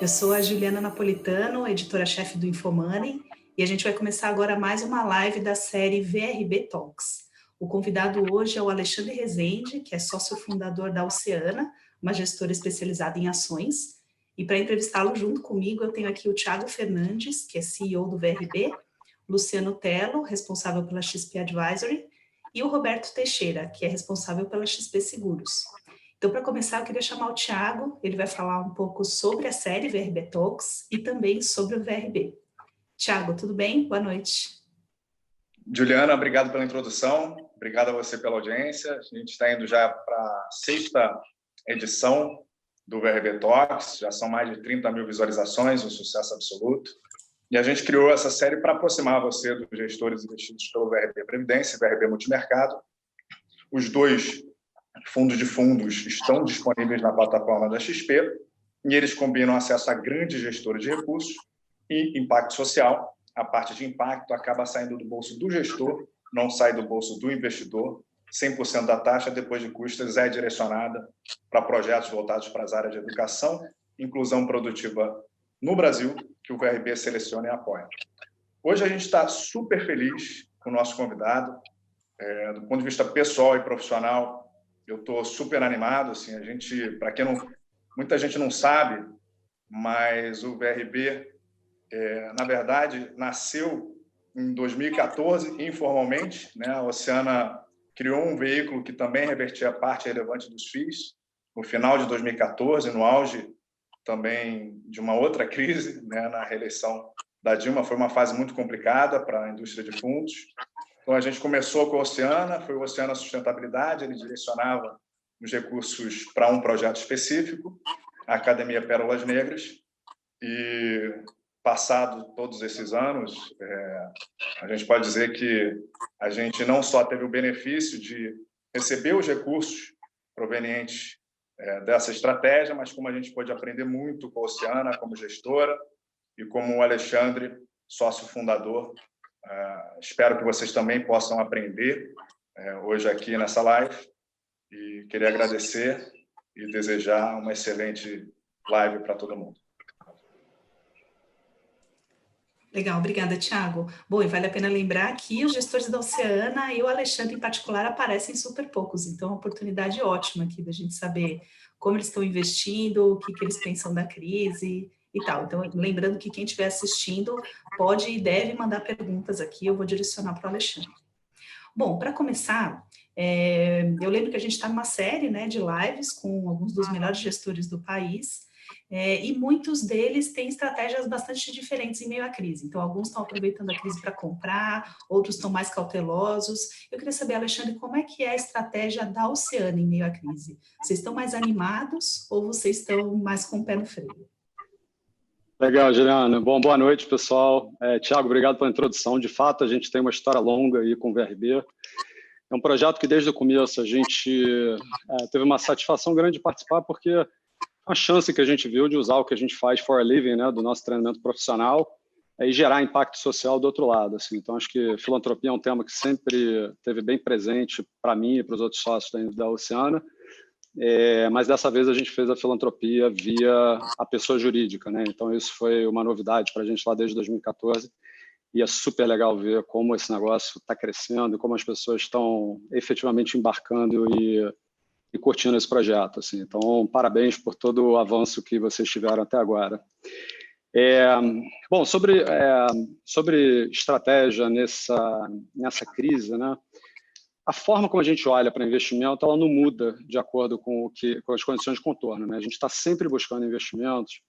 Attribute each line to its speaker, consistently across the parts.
Speaker 1: Eu sou a Juliana Napolitano, editora-chefe do Infomoney, e a gente vai começar agora mais uma live da série VRB Talks. O convidado hoje é o Alexandre Rezende, que é sócio fundador da Oceana, uma gestora especializada em ações. E para entrevistá-lo junto comigo, eu tenho aqui o Thiago Fernandes, que é CEO do VRB, Luciano Tello, responsável pela XP Advisory, e o Roberto Teixeira, que é responsável pela XP Seguros. Então, para começar, eu queria chamar o Thiago, ele vai falar um pouco sobre a série VRB Talks e também sobre o VRB. Thiago, tudo bem? Boa noite.
Speaker 2: Juliana, obrigado pela introdução, obrigado a você pela audiência. A gente está indo já para a 6ª edição do VRB Talks, já são mais de 30 mil visualizações, um sucesso absoluto. E a gente criou essa série para aproximar você dos gestores investidos pelo VRB Previdência e VRB Multimercado. Os dois fundos de fundos estão disponíveis na plataforma da XP e eles combinam acesso a grandes gestores de recursos e impacto social. A parte de impacto acaba saindo do bolso do gestor, não sai do bolso do investidor. 100% da taxa, depois de custas, é direcionada para projetos voltados para as áreas de educação, inclusão produtiva no Brasil, que o VRB seleciona e apoia. Hoje a gente está super feliz com o nosso convidado. Do ponto de vista pessoal e profissional, eu estou super animado. Assim, a gente, para quem não, muita gente não sabe, mas o VRB, na verdade, nasceu em 2014 informalmente, né? A Oceana criou um veículo que também revertia a parte relevante dos FIIs no final de 2014, no auge também de uma outra crise, né? Na reeleição da Dilma, foi uma fase muito complicada para a indústria de fundos. Então, a gente começou com a Oceana, foi o Oceana Sustentabilidade, ele direcionava os recursos para um projeto específico, a Academia Pérolas Negras, e passado todos esses anos, a gente pode dizer que a gente não só teve o benefício de receber os recursos provenientes dessa estratégia, mas como a gente pôde aprender muito com a Oceana como gestora e como o Alexandre, sócio fundador. Espero que vocês também possam aprender hoje aqui nessa live e queria agradecer e desejar uma excelente live para todo mundo.
Speaker 1: Legal, obrigada, Thiago. Bom, e vale a pena lembrar que os gestores da Oceana e o Alexandre em particular aparecem super poucos, então é uma oportunidade ótima aqui da gente saber como eles estão investindo, o que eles pensam da crise e tal. Então, lembrando que quem estiver assistindo pode e deve mandar perguntas aqui, eu vou direcionar para o Alexandre. Bom, para começar, eu lembro que a gente está numa série, né, de lives com alguns dos melhores gestores do país, e muitos deles têm estratégias bastante diferentes em meio à crise. Então, alguns estão aproveitando a crise para comprar, outros estão mais cautelosos. Eu queria saber, Alexandre, como é que é a estratégia da Oceana em meio à crise? Vocês estão mais animados ou vocês estão mais com o pé no freio?
Speaker 3: Legal, Juliana. Bom, boa noite, pessoal. Thiago, obrigado pela introdução. De fato, a gente tem uma história longa aí com o VRB. É um projeto que, desde o começo, a gente teve uma satisfação grande de participar, porque é uma chance que a gente viu de usar o que a gente faz for a living, né, do nosso treinamento profissional, e gerar impacto social do outro lado. Assim. Então, acho que filantropia é um tema que sempre esteve bem presente para mim e para os outros sócios da Oceana. Mas dessa vez a gente fez a filantropia via a pessoa jurídica, né? Então isso foi uma novidade para a gente lá desde 2014 e é super legal ver como esse negócio está crescendo e como as pessoas estão efetivamente embarcando e curtindo esse projeto, assim. Então, parabéns por todo o avanço que vocês tiveram até agora. Bom, sobre estratégia nessa crise, né? A forma como a gente olha para investimento, ela não muda de acordo com as condições de contorno, né? A gente está sempre buscando investimentos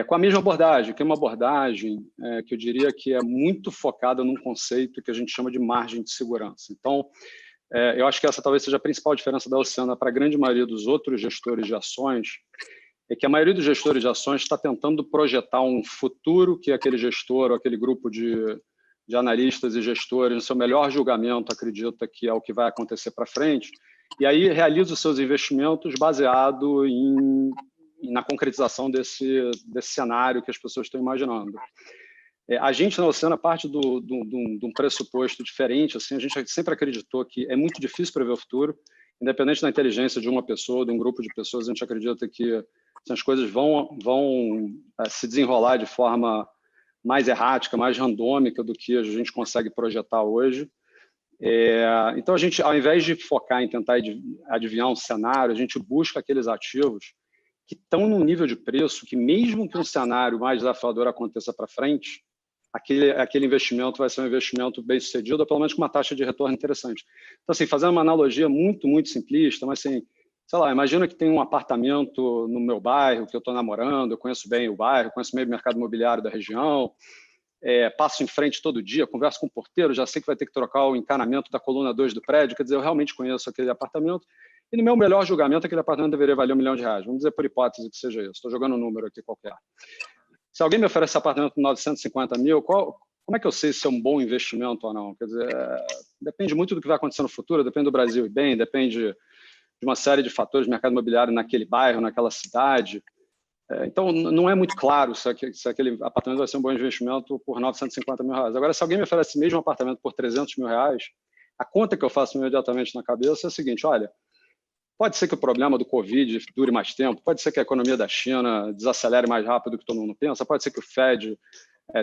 Speaker 3: com a mesma abordagem, que é uma abordagem que eu diria que é muito focada num conceito que a gente chama de margem de segurança. Então, eu acho que essa talvez seja a principal diferença da Oceana para a grande maioria dos outros gestores de ações, é que a maioria dos gestores de ações está tentando projetar um futuro que aquele gestor ou aquele grupo de analistas e gestores, no seu melhor julgamento, acredita que é o que vai acontecer para frente, e aí realiza os seus investimentos baseado na concretização desse cenário que as pessoas estão imaginando. A gente, na Oceana, parte de um pressuposto diferente. Assim, a gente sempre acreditou que é muito difícil prever o futuro, independente da inteligência de uma pessoa, de um grupo de pessoas. A gente acredita que as coisas vão se desenrolar de forma mais errática, mais randômica do que a gente consegue projetar hoje. Então, a gente, ao invés de focar em tentar adivinhar um cenário, a gente busca aqueles ativos que estão num nível de preço que, mesmo que um cenário mais desafiador aconteça para frente, aquele investimento vai ser um investimento bem sucedido, ou pelo menos com uma taxa de retorno interessante. Então, assim, fazendo uma analogia muito, muito simplista, mas assim, sei lá, imagina que tem um apartamento no meu bairro que eu estou namorando, eu conheço bem o bairro, conheço bem o mercado imobiliário da região, passo em frente todo dia, converso com o porteiro, já sei que vai ter que trocar o encanamento da coluna 2 do prédio, quer dizer, eu realmente conheço aquele apartamento, e no meu melhor julgamento, aquele apartamento deveria valer R$1 milhão. Vamos dizer por hipótese que seja isso, estou jogando um número aqui qualquer. Se alguém me oferece apartamento por 950 mil, como é que eu sei se é um bom investimento ou não? Quer dizer, depende muito do que vai acontecer no futuro, depende do Brasil e bem, depende de uma série de fatores do mercado imobiliário naquele bairro, naquela cidade. Então, não é muito claro se aquele apartamento vai ser um bom investimento por R$950 mil. Agora, se alguém me oferece mesmo um apartamento por R$300 mil, a conta que eu faço imediatamente na cabeça é a seguinte: olha, pode ser que o problema do Covid dure mais tempo, pode ser que a economia da China desacelere mais rápido do que todo mundo pensa, pode ser que o Fed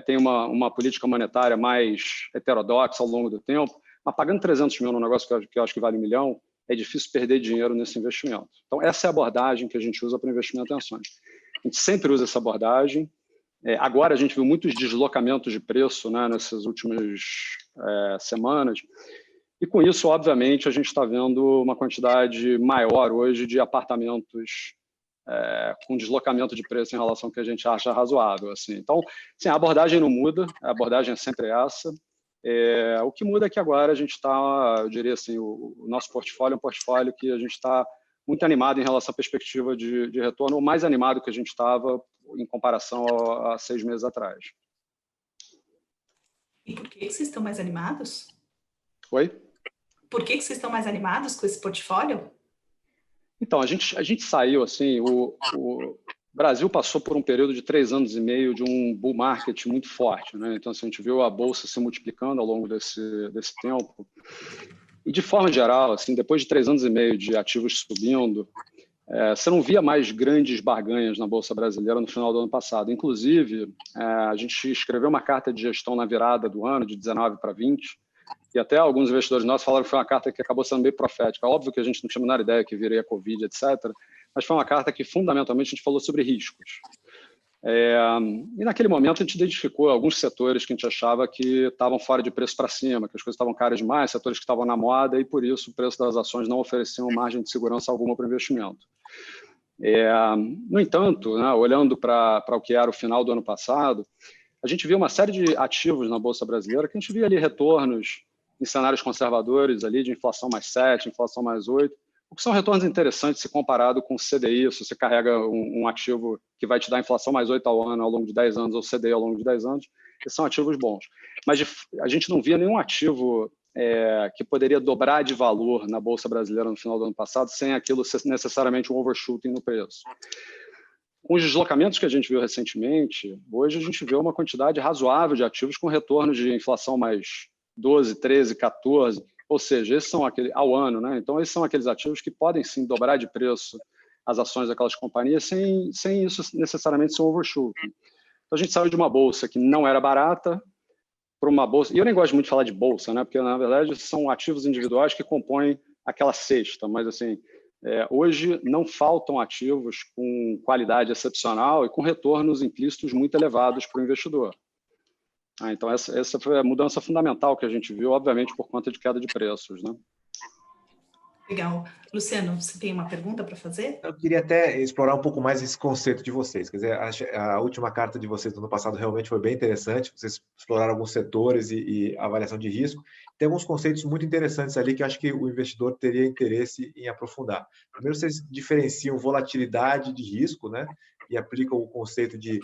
Speaker 3: tenha uma política monetária mais heterodoxa ao longo do tempo, mas pagando 300 mil num negócio que eu acho que vale R$1 milhão, é difícil perder dinheiro nesse investimento. Então, essa é a abordagem que a gente usa para investimento em ações. A gente sempre usa essa abordagem. Agora, a gente viu muitos deslocamentos de preço, né, nessas últimas semanas. E com isso, obviamente, a gente está vendo uma quantidade maior hoje de apartamentos com deslocamento de preço em relação ao que a gente acha razoável. Assim. Então, assim, a abordagem não muda, a abordagem é sempre essa. O que muda é que agora a gente está, eu diria assim, o nosso portfólio é um portfólio que a gente está muito animado em relação à perspectiva de retorno, ou mais animado que a gente estava em comparação a 6 meses atrás.
Speaker 1: E por que vocês estão mais animados?
Speaker 3: Oi?
Speaker 1: Por que vocês estão mais animados com esse portfólio?
Speaker 3: Então, a gente saiu, assim, o Brasil passou por um período de 3 anos e meio de um bull market muito forte, né? Então, assim, a gente viu a Bolsa se multiplicando ao longo desse tempo. E, de forma geral, assim, depois de 3 anos e meio de ativos subindo, você não via mais grandes barganhas na Bolsa Brasileira no final do ano passado. Inclusive, a gente escreveu uma carta de gestão na virada do ano, de 19 para 20, e até alguns investidores nossos falaram que foi uma carta que acabou sendo meio profética. Óbvio que a gente não tinha a menor ideia que viria a Covid, etc., mas foi uma carta que, fundamentalmente, a gente falou sobre riscos. E naquele momento a gente identificou alguns setores que a gente achava que estavam fora de preço para cima, que as coisas estavam caras demais, setores que estavam na moda, e por isso o preço das ações não ofereciam margem de segurança alguma para o investimento. No entanto, né, olhando para o que era o final do ano passado, a gente viu uma série de ativos na Bolsa Brasileira que a gente via ali retornos em cenários conservadores ali de inflação mais 7, inflação mais 8, o que são retornos interessantes se comparado com o CDI, se você carrega um ativo que vai te dar inflação mais 8 ao ano ao longo de 10 anos, ou CDI ao longo de 10 anos, que são ativos bons. Mas a gente não via nenhum ativo que poderia dobrar de valor na Bolsa Brasileira no final do ano passado, sem aquilo ser necessariamente um overshooting no preço. Com os deslocamentos que a gente viu recentemente, hoje a gente vê uma quantidade razoável de ativos com retornos de inflação mais 12, 13, 14, ou seja, esses são ao ano, né? Então, esses são aqueles ativos que podem sim dobrar de preço as ações daquelas companhias sem isso necessariamente ser um overshooting. Então, a gente saiu de uma bolsa que não era barata para uma bolsa, e eu nem gosto muito de falar de bolsa, né? Porque na verdade são ativos individuais que compõem aquela cesta, mas assim, hoje não faltam ativos com qualidade excepcional e com retornos implícitos muito elevados para o investidor. Então, essa foi a mudança fundamental que a gente viu, obviamente, por conta de queda de preços, né?
Speaker 1: Legal. Luciano, você tem uma pergunta para fazer?
Speaker 4: Eu queria até explorar um pouco mais esse conceito de vocês. Quer dizer, a última carta de vocês do ano passado realmente foi bem interessante. Vocês exploraram alguns setores e avaliação de risco. Tem alguns conceitos muito interessantes ali que eu acho que o investidor teria interesse em aprofundar. Primeiro, vocês diferenciam volatilidade de risco, né? E aplicam o conceito de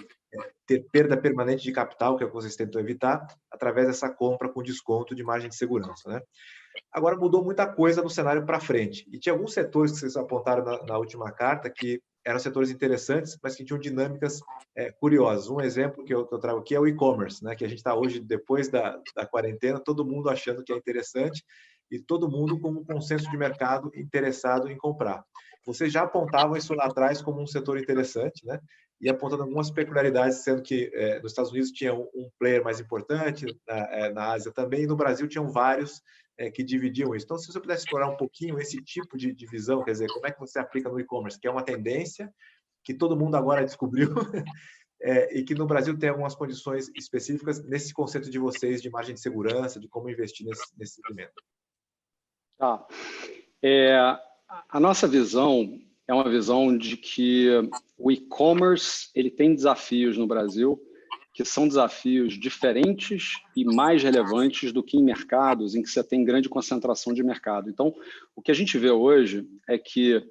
Speaker 4: ter perda permanente de capital, que é o que vocês tentam evitar, através dessa compra com desconto de margem de segurança, né? Agora mudou muita coisa no cenário para frente. E tinha alguns setores que vocês apontaram na última carta que eram setores interessantes, mas que tinham dinâmicas curiosas. Um exemplo que eu trago aqui é o e-commerce, né? Que a gente está hoje, depois da quarentena, todo mundo achando que é interessante e todo mundo com um consenso de mercado interessado em comprar. vocês já apontavam isso lá atrás como um setor interessante, né? E apontando algumas peculiaridades, sendo que nos Estados Unidos tinha um player mais importante, na Ásia também, e no Brasil tinham vários que dividiam isso. Então, se você pudesse explorar um pouquinho esse tipo de visão, quer dizer, como é que você aplica no e-commerce, que é uma tendência que todo mundo agora descobriu, e que no Brasil tem algumas condições específicas nesse conceito de vocês de margem de segurança, de como investir nesse segmento.
Speaker 3: Tá. A nossa visão é uma visão de que o e-commerce ele tem desafios no Brasil que são desafios diferentes e mais relevantes do que em mercados em que você tem grande concentração de mercado. Então, o que a gente vê hoje é que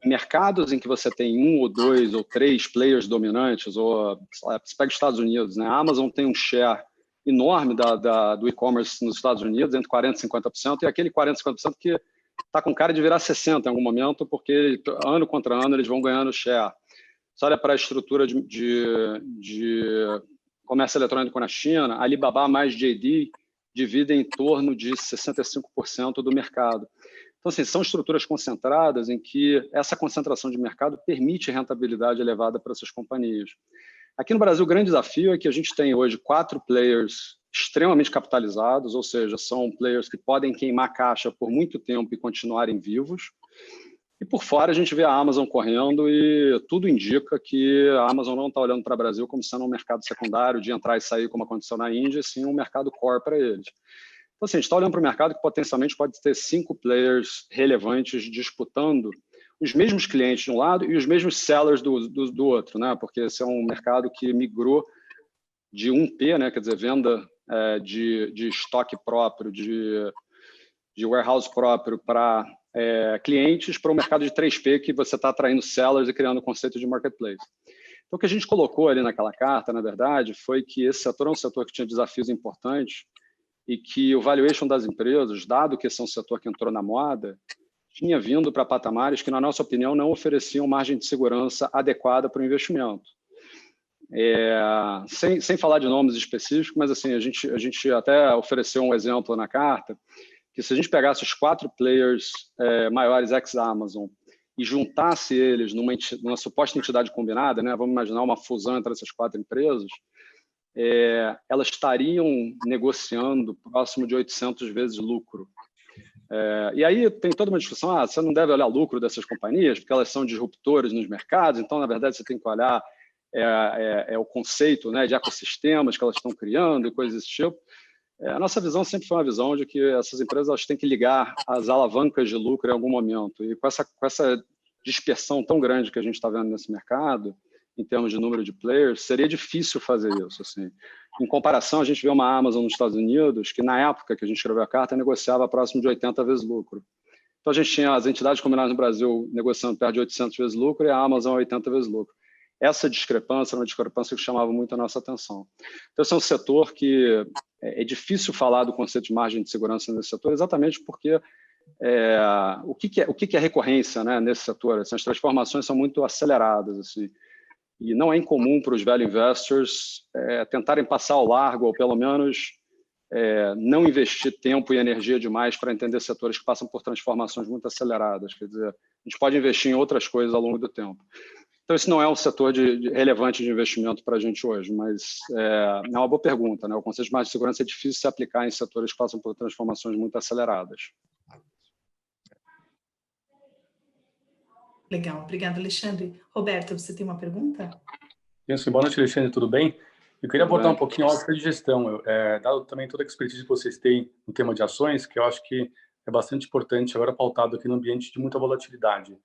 Speaker 3: em mercados em que você tem 1 ou 2 ou 3 players dominantes, ou você pega os Estados Unidos, né? A Amazon tem um share enorme do e-commerce nos Estados Unidos, entre 40% e 50%, e aquele 40% e 50% que está com cara de virar 60% em algum momento, porque ano contra ano eles vão ganhando share. Você olha para a estrutura de comércio eletrônico na China, Alibaba mais JD dividem em torno de 65% do mercado. Então, assim, são estruturas concentradas em que essa concentração de mercado permite rentabilidade elevada para essas companhias. Aqui no Brasil, o grande desafio é que a gente tem hoje 4 players extremamente capitalizados, ou seja, são players que podem queimar caixa por muito tempo e continuarem vivos. E por fora a gente vê a Amazon correndo e tudo indica que a Amazon não está olhando para o Brasil como sendo um mercado secundário de entrar e sair como aconteceu na Índia, sim um mercado core para eles. Então, assim, a gente está olhando para o mercado que potencialmente pode ter 5 players relevantes disputando os mesmos clientes de um lado e os mesmos sellers do outro, né? Porque esse é um mercado que migrou de 1P, né? Quer dizer, venda de estoque próprio, de warehouse próprio para clientes, para um mercado de 3P que você está atraindo sellers e criando o conceito de marketplace. Então, o que a gente colocou ali naquela carta, na verdade, foi que esse setor é um setor que tinha desafios importantes e que o valuation das empresas, dado que esse é um setor que entrou na moda, tinha vindo para patamares que, na nossa opinião, não ofereciam margem de segurança adequada para o investimento. Sem falar de nomes específicos, mas assim, a gente até ofereceu um exemplo na carta, que se a gente pegasse os 4 players maiores ex-Amazon e juntasse eles numa suposta entidade combinada, né, vamos imaginar uma fusão entre essas 4 empresas, elas estariam negociando próximo de 800 vezes lucro. E aí tem toda uma discussão, você não deve olhar lucro dessas companhias, porque elas são disruptores nos mercados, então, na verdade, você tem que olhar o conceito, né, de ecossistemas que elas estão criando e coisas desse tipo. A nossa visão sempre foi uma visão de que essas empresas elas têm que ligar as alavancas de lucro em algum momento. E com essa dispersão tão grande que a gente está vendo nesse mercado, em termos de número de players, seria difícil fazer isso. Assim. Em comparação, a gente vê uma Amazon nos Estados Unidos, que na época que a gente escreveu a carta, negociava próximo de 80 vezes lucro. Então, a gente tinha as entidades combinadas no Brasil negociando perto de 800 vezes lucro e a Amazon 80 vezes lucro. Essa discrepância era uma discrepância que chamava muito a nossa atenção. Então, esse é um setor que é difícil falar do conceito de margem de segurança nesse setor, exatamente porque o que é recorrência, né, nesse setor? Assim, as transformações são muito aceleradas. Assim, e não é incomum para os value investors tentarem passar ao largo, ou pelo menos não investir tempo e energia demais para entender setores que passam por transformações muito aceleradas. Quer dizer, a gente pode investir em outras coisas ao longo do tempo. Então, esse não é um setor relevante de investimento para a gente hoje, mas é uma boa pergunta, né? O conceito de margem de segurança é difícil de se aplicar em setores que passam por transformações muito aceleradas.
Speaker 1: Legal, obrigada, Alexandre. Roberto, você tem uma pergunta?
Speaker 5: Boa noite, Alexandre, tudo bem? Eu queria abordar um pouquinho a ótica de gestão, dado também toda a expertise que vocês têm no tema de ações, que eu acho que é bastante importante, agora pautado aqui no ambiente de muita volatilidade.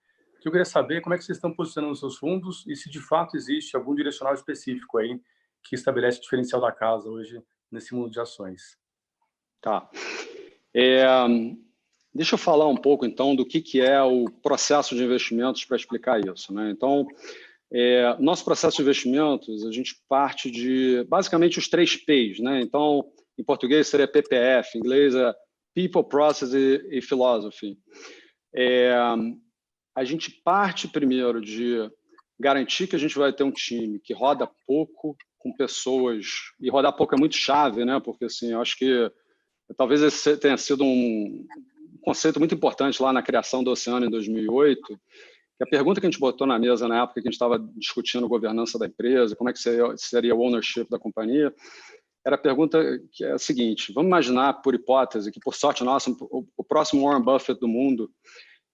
Speaker 5: Eu queria saber como é que vocês estão posicionando os seus fundos e se de fato existe algum direcional específico aí que estabelece o diferencial da casa hoje nesse mundo de ações.
Speaker 3: Tá. Deixa eu falar um pouco, então, do que é o processo de investimentos para explicar isso, né? Então, nosso processo de investimentos, a gente parte de, basicamente, os 3 P's, né? Então, em português seria PPF, em inglês é People, Process e Philosophy. A gente parte primeiro de garantir que a gente vai ter um time que roda pouco, com pessoas, e rodar pouco é muito chave, né? Porque, assim, eu acho que talvez esse tenha sido um conceito muito importante lá na criação do Oceano em 2008, que a pergunta que a gente botou na mesa na época que a gente estava discutindo a governança da empresa, como é que seria o ownership da companhia, era a pergunta que é a seguinte: vamos imaginar, por hipótese, que por sorte nossa, o próximo Warren Buffett do mundo,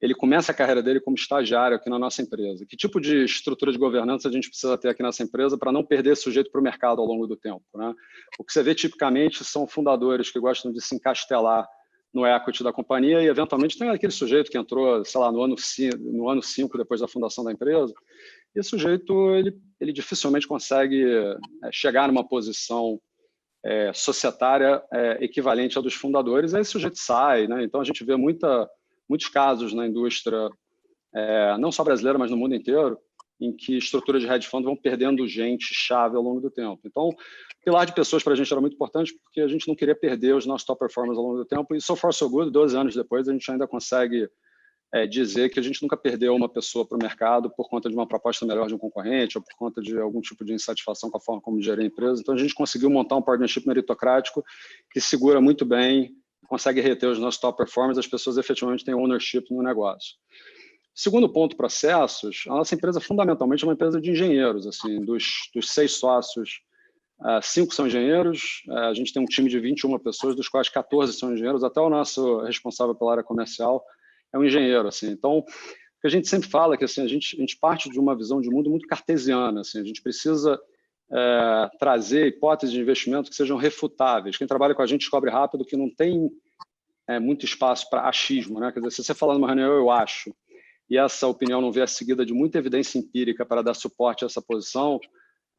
Speaker 3: ele começa a carreira dele como estagiário aqui na nossa empresa. Que tipo de estrutura de governança a gente precisa ter aqui nessa empresa para não perder sujeito para o mercado ao longo do tempo, né? O que você vê tipicamente são fundadores que gostam de se encastelar no equity da companhia e, eventualmente, tem aquele sujeito que entrou, sei lá, no ano 5 depois da fundação da empresa, e esse sujeito ele dificilmente consegue chegar numa posição societária equivalente à dos fundadores, aí esse sujeito sai, né? Então, a gente vê muitos casos na indústria, não só brasileira, mas no mundo inteiro, em que estruturas de hedge fund vão perdendo gente-chave ao longo do tempo. Então, o pilar de pessoas para a gente era muito importante, porque a gente não queria perder os nossos top performers ao longo do tempo, e so far so good, 12 anos depois, a gente ainda consegue dizer que a gente nunca perdeu uma pessoa para o mercado por conta de uma proposta melhor de um concorrente ou por conta de algum tipo de insatisfação com a forma como gerir a empresa. Então, a gente conseguiu montar um partnership meritocrático que segura muito bem, consegue reter os nossos top performers, as pessoas efetivamente têm ownership no negócio. Segundo ponto, processos. A nossa empresa, fundamentalmente, é uma empresa de engenheiros. Assim, dos 6 sócios, 5 são engenheiros, a gente tem um time de 21 pessoas, dos quais 14 são engenheiros, até o nosso responsável pela área comercial é um engenheiro. Assim. Então, o que a gente sempre fala é que assim, a gente parte de uma visão de mundo muito cartesiana. Assim, a gente precisa trazer hipóteses de investimento que sejam refutáveis. Quem trabalha com a gente descobre rápido que não tem muito espaço para achismo, né? Quer dizer, se você falar numa reunião, eu acho, e essa opinião não vier seguida de muita evidência empírica para dar suporte a essa posição,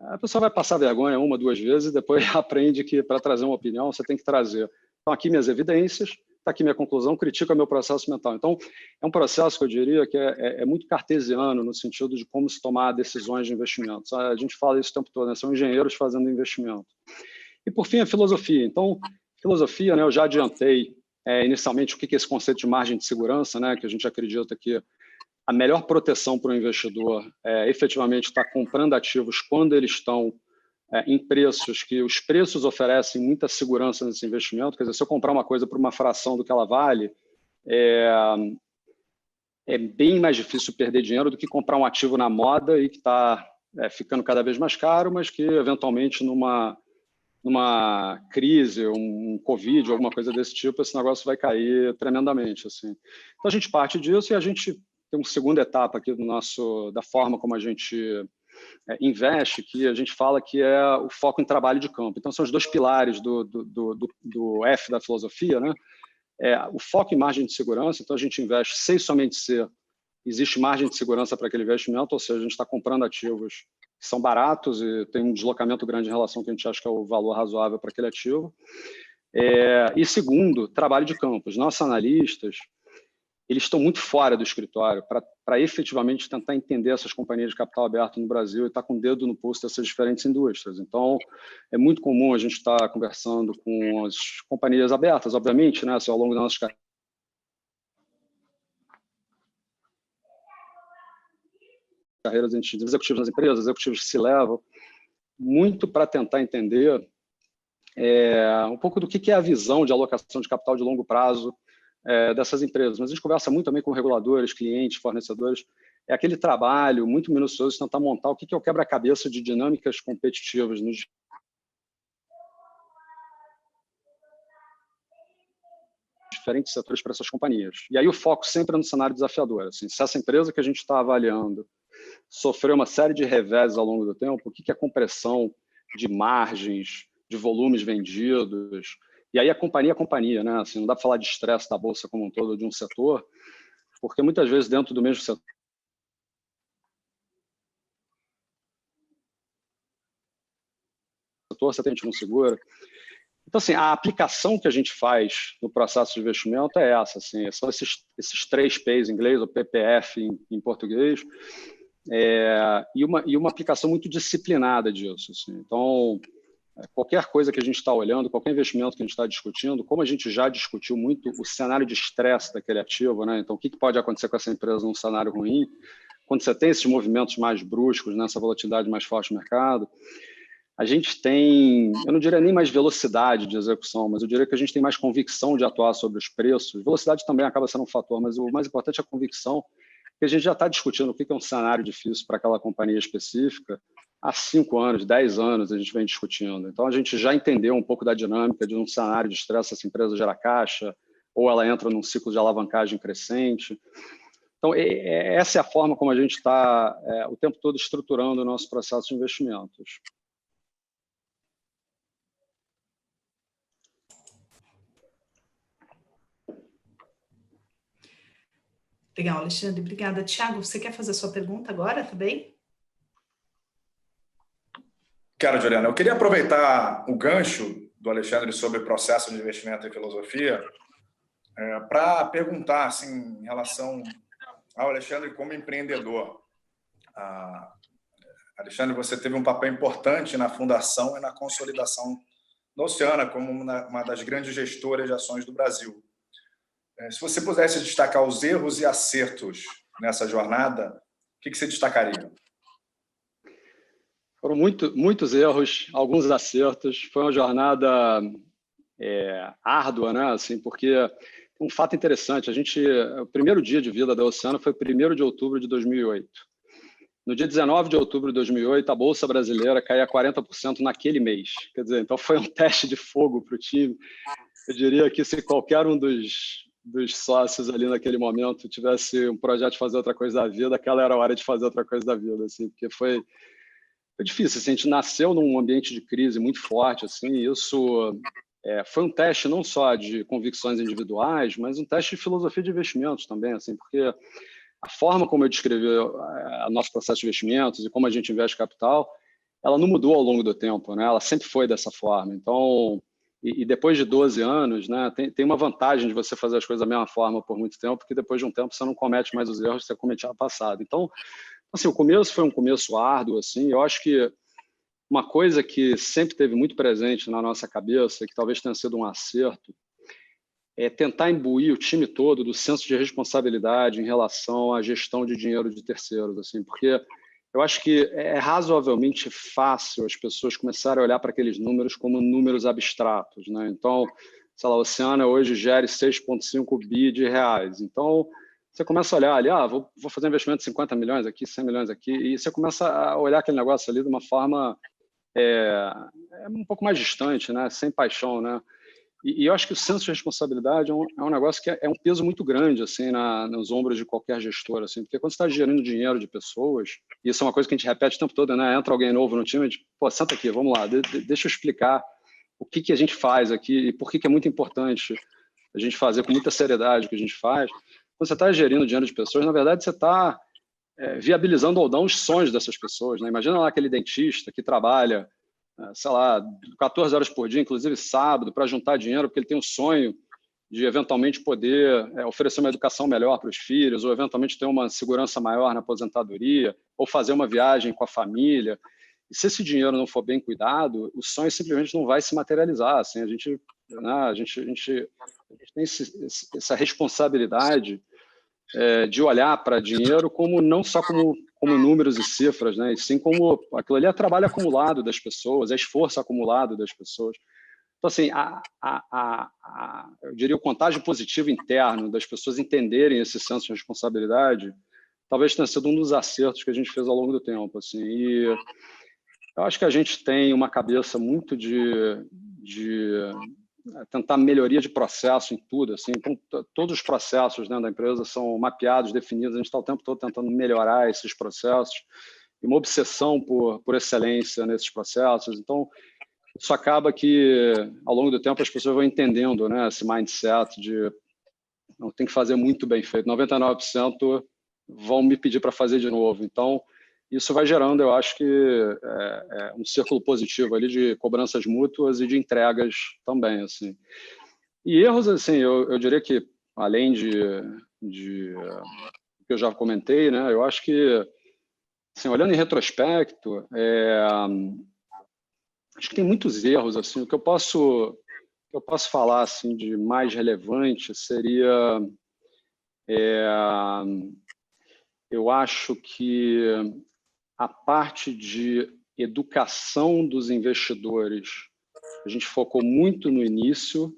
Speaker 3: a pessoa vai passar vergonha 1, 2 vezes e depois aprende que para trazer uma opinião você tem que trazer. Então, aqui minhas evidências, está aqui minha conclusão, critica meu processo mental. Então, é um processo que eu diria que é muito cartesiano no sentido de como se tomar decisões de investimentos. A gente fala isso o tempo todo, né? São engenheiros fazendo investimento. E, por fim, a filosofia. Então, filosofia, né, eu já adiantei inicialmente o que é esse conceito de margem de segurança, né, que a gente acredita que a melhor proteção para o investidor é efetivamente estar comprando ativos quando eles estão em preços que os preços oferecem muita segurança nesse investimento. Quer dizer, se eu comprar uma coisa por uma fração do que ela vale, é bem mais difícil perder dinheiro do que comprar um ativo na moda e que está ficando cada vez mais caro, mas que eventualmente numa crise, um Covid, alguma coisa desse tipo, esse negócio vai cair tremendamente. Assim. Então, a gente parte disso e a gente tem uma segunda etapa aqui da forma como a gente investe, que a gente fala que é o foco em trabalho de campo. Então, são os 2 pilares do F da filosofia, né? O foco em margem de segurança. Então, a gente investe sem somente ser, existe margem de segurança para aquele investimento, ou seja, a gente está comprando ativos que são baratos e tem um deslocamento grande em relação ao que a gente acha que é o valor razoável para aquele ativo. E segundo, trabalho de campo. Os nossos analistas, eles estão muito fora do escritório para efetivamente tentar entender essas companhias de capital aberto no Brasil e estar com o dedo no pulso dessas diferentes indústrias. Então, é muito comum a gente estar conversando com as companhias abertas, obviamente, né, assim, ao longo da nossa carreiras, a gente tem executivos nas empresas, executivos de C-level, muito para tentar entender um pouco do que é a visão de alocação de capital de longo prazo dessas empresas. Mas a gente conversa muito também com reguladores, clientes, fornecedores. É aquele trabalho muito minucioso de tentar montar o que é o quebra-cabeça de dinâmicas competitivas nos diferentes setores para essas companhias. E aí o foco sempre é no cenário desafiador. Assim, se essa empresa que a gente está avaliando sofreu uma série de revés ao longo do tempo, o que é a compressão de margens, de volumes vendidos. E aí a companhia, né? Assim, não dá para falar de estresse da bolsa como um todo, de um setor, porque muitas vezes dentro do mesmo setor você tem não segura. Então, assim, a aplicação que a gente faz no processo de investimento é essa. Assim, são esses 3 P's em inglês, ou PPF em português, e uma aplicação muito disciplinada disso. Assim. Então, qualquer coisa que a gente está olhando, qualquer investimento que a gente está discutindo, como a gente já discutiu muito o cenário de estresse daquele ativo, né? Então, o que pode acontecer com essa empresa num cenário ruim, quando você tem esses movimentos mais bruscos, nessa volatilidade mais forte no mercado, a gente tem, eu não diria nem mais velocidade de execução, mas eu diria que a gente tem mais convicção de atuar sobre os preços. Velocidade também acaba sendo um fator, mas o mais importante é a convicção. porque a gente já está discutindo o que é um cenário difícil para aquela companhia específica. Há 5 anos, 10 anos a gente vem discutindo. Então, a gente já entendeu um pouco da dinâmica de um cenário de estresse, essa empresa gera caixa, ou ela entra num ciclo de alavancagem crescente. Então, essa é a forma como a gente está o tempo todo estruturando o nosso processo de investimentos.
Speaker 1: Legal, Alexandre, obrigada. Thiago, você quer fazer a sua pergunta agora também?
Speaker 2: Quero, Juliana. Eu queria aproveitar o gancho do Alexandre sobre o processo de investimento em filosofia para perguntar, assim, em relação ao Alexandre como empreendedor. Alexandre, você teve um papel importante na fundação e na consolidação da Oceana como uma das grandes gestoras de ações do Brasil. Se você pudesse destacar os erros e acertos nessa jornada, o que você destacaria?
Speaker 3: Foram muitos erros, alguns acertos. Foi uma jornada árdua, né? Assim, porque um fato interessante, o primeiro dia de vida da Oceana foi 1º de outubro de 2008. No dia 19 de outubro de 2008, a Bolsa Brasileira caía 40% naquele mês. Quer dizer, então foi um teste de fogo para o time. Eu diria que se qualquer um dos sócios ali naquele momento tivesse um projeto de fazer outra coisa da vida, aquela era a hora de fazer outra coisa da vida, assim, porque foi difícil. Assim, a gente nasceu num ambiente de crise muito forte, assim, isso foi um teste não só de convicções individuais, mas um teste de filosofia de investimentos também, assim, porque a forma como eu descrevi o nosso processo de investimentos e como a gente investe capital, ela não mudou ao longo do tempo, né? Ela sempre foi dessa forma. Então, e depois de 12 anos, né, tem uma vantagem de você fazer as coisas da mesma forma por muito tempo, porque depois de um tempo você não comete mais os erros que você cometia no passado. Então, assim, o começo foi um começo árduo, assim. Eu acho que uma coisa que sempre teve muito presente na nossa cabeça, que talvez tenha sido um acerto, é tentar imbuir o time todo do senso de responsabilidade em relação à gestão de dinheiro de terceiros, assim, porque eu acho que é razoavelmente fácil as pessoas começarem a olhar para aqueles números como números abstratos, né? Então, sei lá, a Oceana hoje gera 6,5 bi de reais. Então, você começa a olhar ali, vou fazer um investimento de 50 milhões aqui, 100 milhões aqui, e você começa a olhar aquele negócio ali de uma forma um pouco mais distante, né? Sem paixão, né? E eu acho que o senso de responsabilidade é um negócio que é um peso muito grande assim nos ombros de qualquer gestor, assim, porque quando você está gerando dinheiro de pessoas, e isso é uma coisa que a gente repete o tempo todo, né? Entra alguém novo no time, a gente, senta aqui, vamos lá, deixa eu explicar o que a gente faz aqui e por que é muito importante a gente fazer com muita seriedade o que a gente faz. Quando você está gerindo dinheiro de pessoas, na verdade você está viabilizando ou não os sonhos dessas pessoas, né? Imagina lá aquele dentista que trabalha sei lá, 14 horas por dia, inclusive sábado, para juntar dinheiro, porque ele tem um sonho de eventualmente poder oferecer uma educação melhor para os filhos, ou eventualmente ter uma segurança maior na aposentadoria, ou fazer uma viagem com a família. E se esse dinheiro não for bem cuidado, o sonho simplesmente não vai se materializar. Assim, a gente tem essa responsabilidade de olhar para dinheiro como não só como números e cifras, né? E sim como aquilo ali é trabalho acumulado das pessoas, é esforço acumulado das pessoas. Então, assim, eu diria o contágio positivo interno das pessoas entenderem esse senso de responsabilidade, talvez tenha sido um dos acertos que a gente fez ao longo do tempo. Assim. E eu acho que a gente tem uma cabeça muito de tentar melhoria de processo em tudo, assim. Então, todos os processos dentro da empresa são mapeados, definidos, a gente está o tempo todo tentando melhorar esses processos, e uma obsessão por excelência nesses processos. Então, isso acaba que, ao longo do tempo, as pessoas vão entendendo, né, esse mindset de não tem que fazer muito bem feito, 99% vão me pedir para fazer de novo. Então, isso vai gerando, eu acho que, um círculo positivo ali de cobranças mútuas e de entregas também, assim. E erros, assim, eu diria que, além de que eu já comentei, né, eu acho que, assim, olhando em retrospecto, acho que tem muitos erros, assim. O que eu posso falar, assim, de mais relevante seria, eu acho que a parte de educação dos investidores, a gente focou muito no início,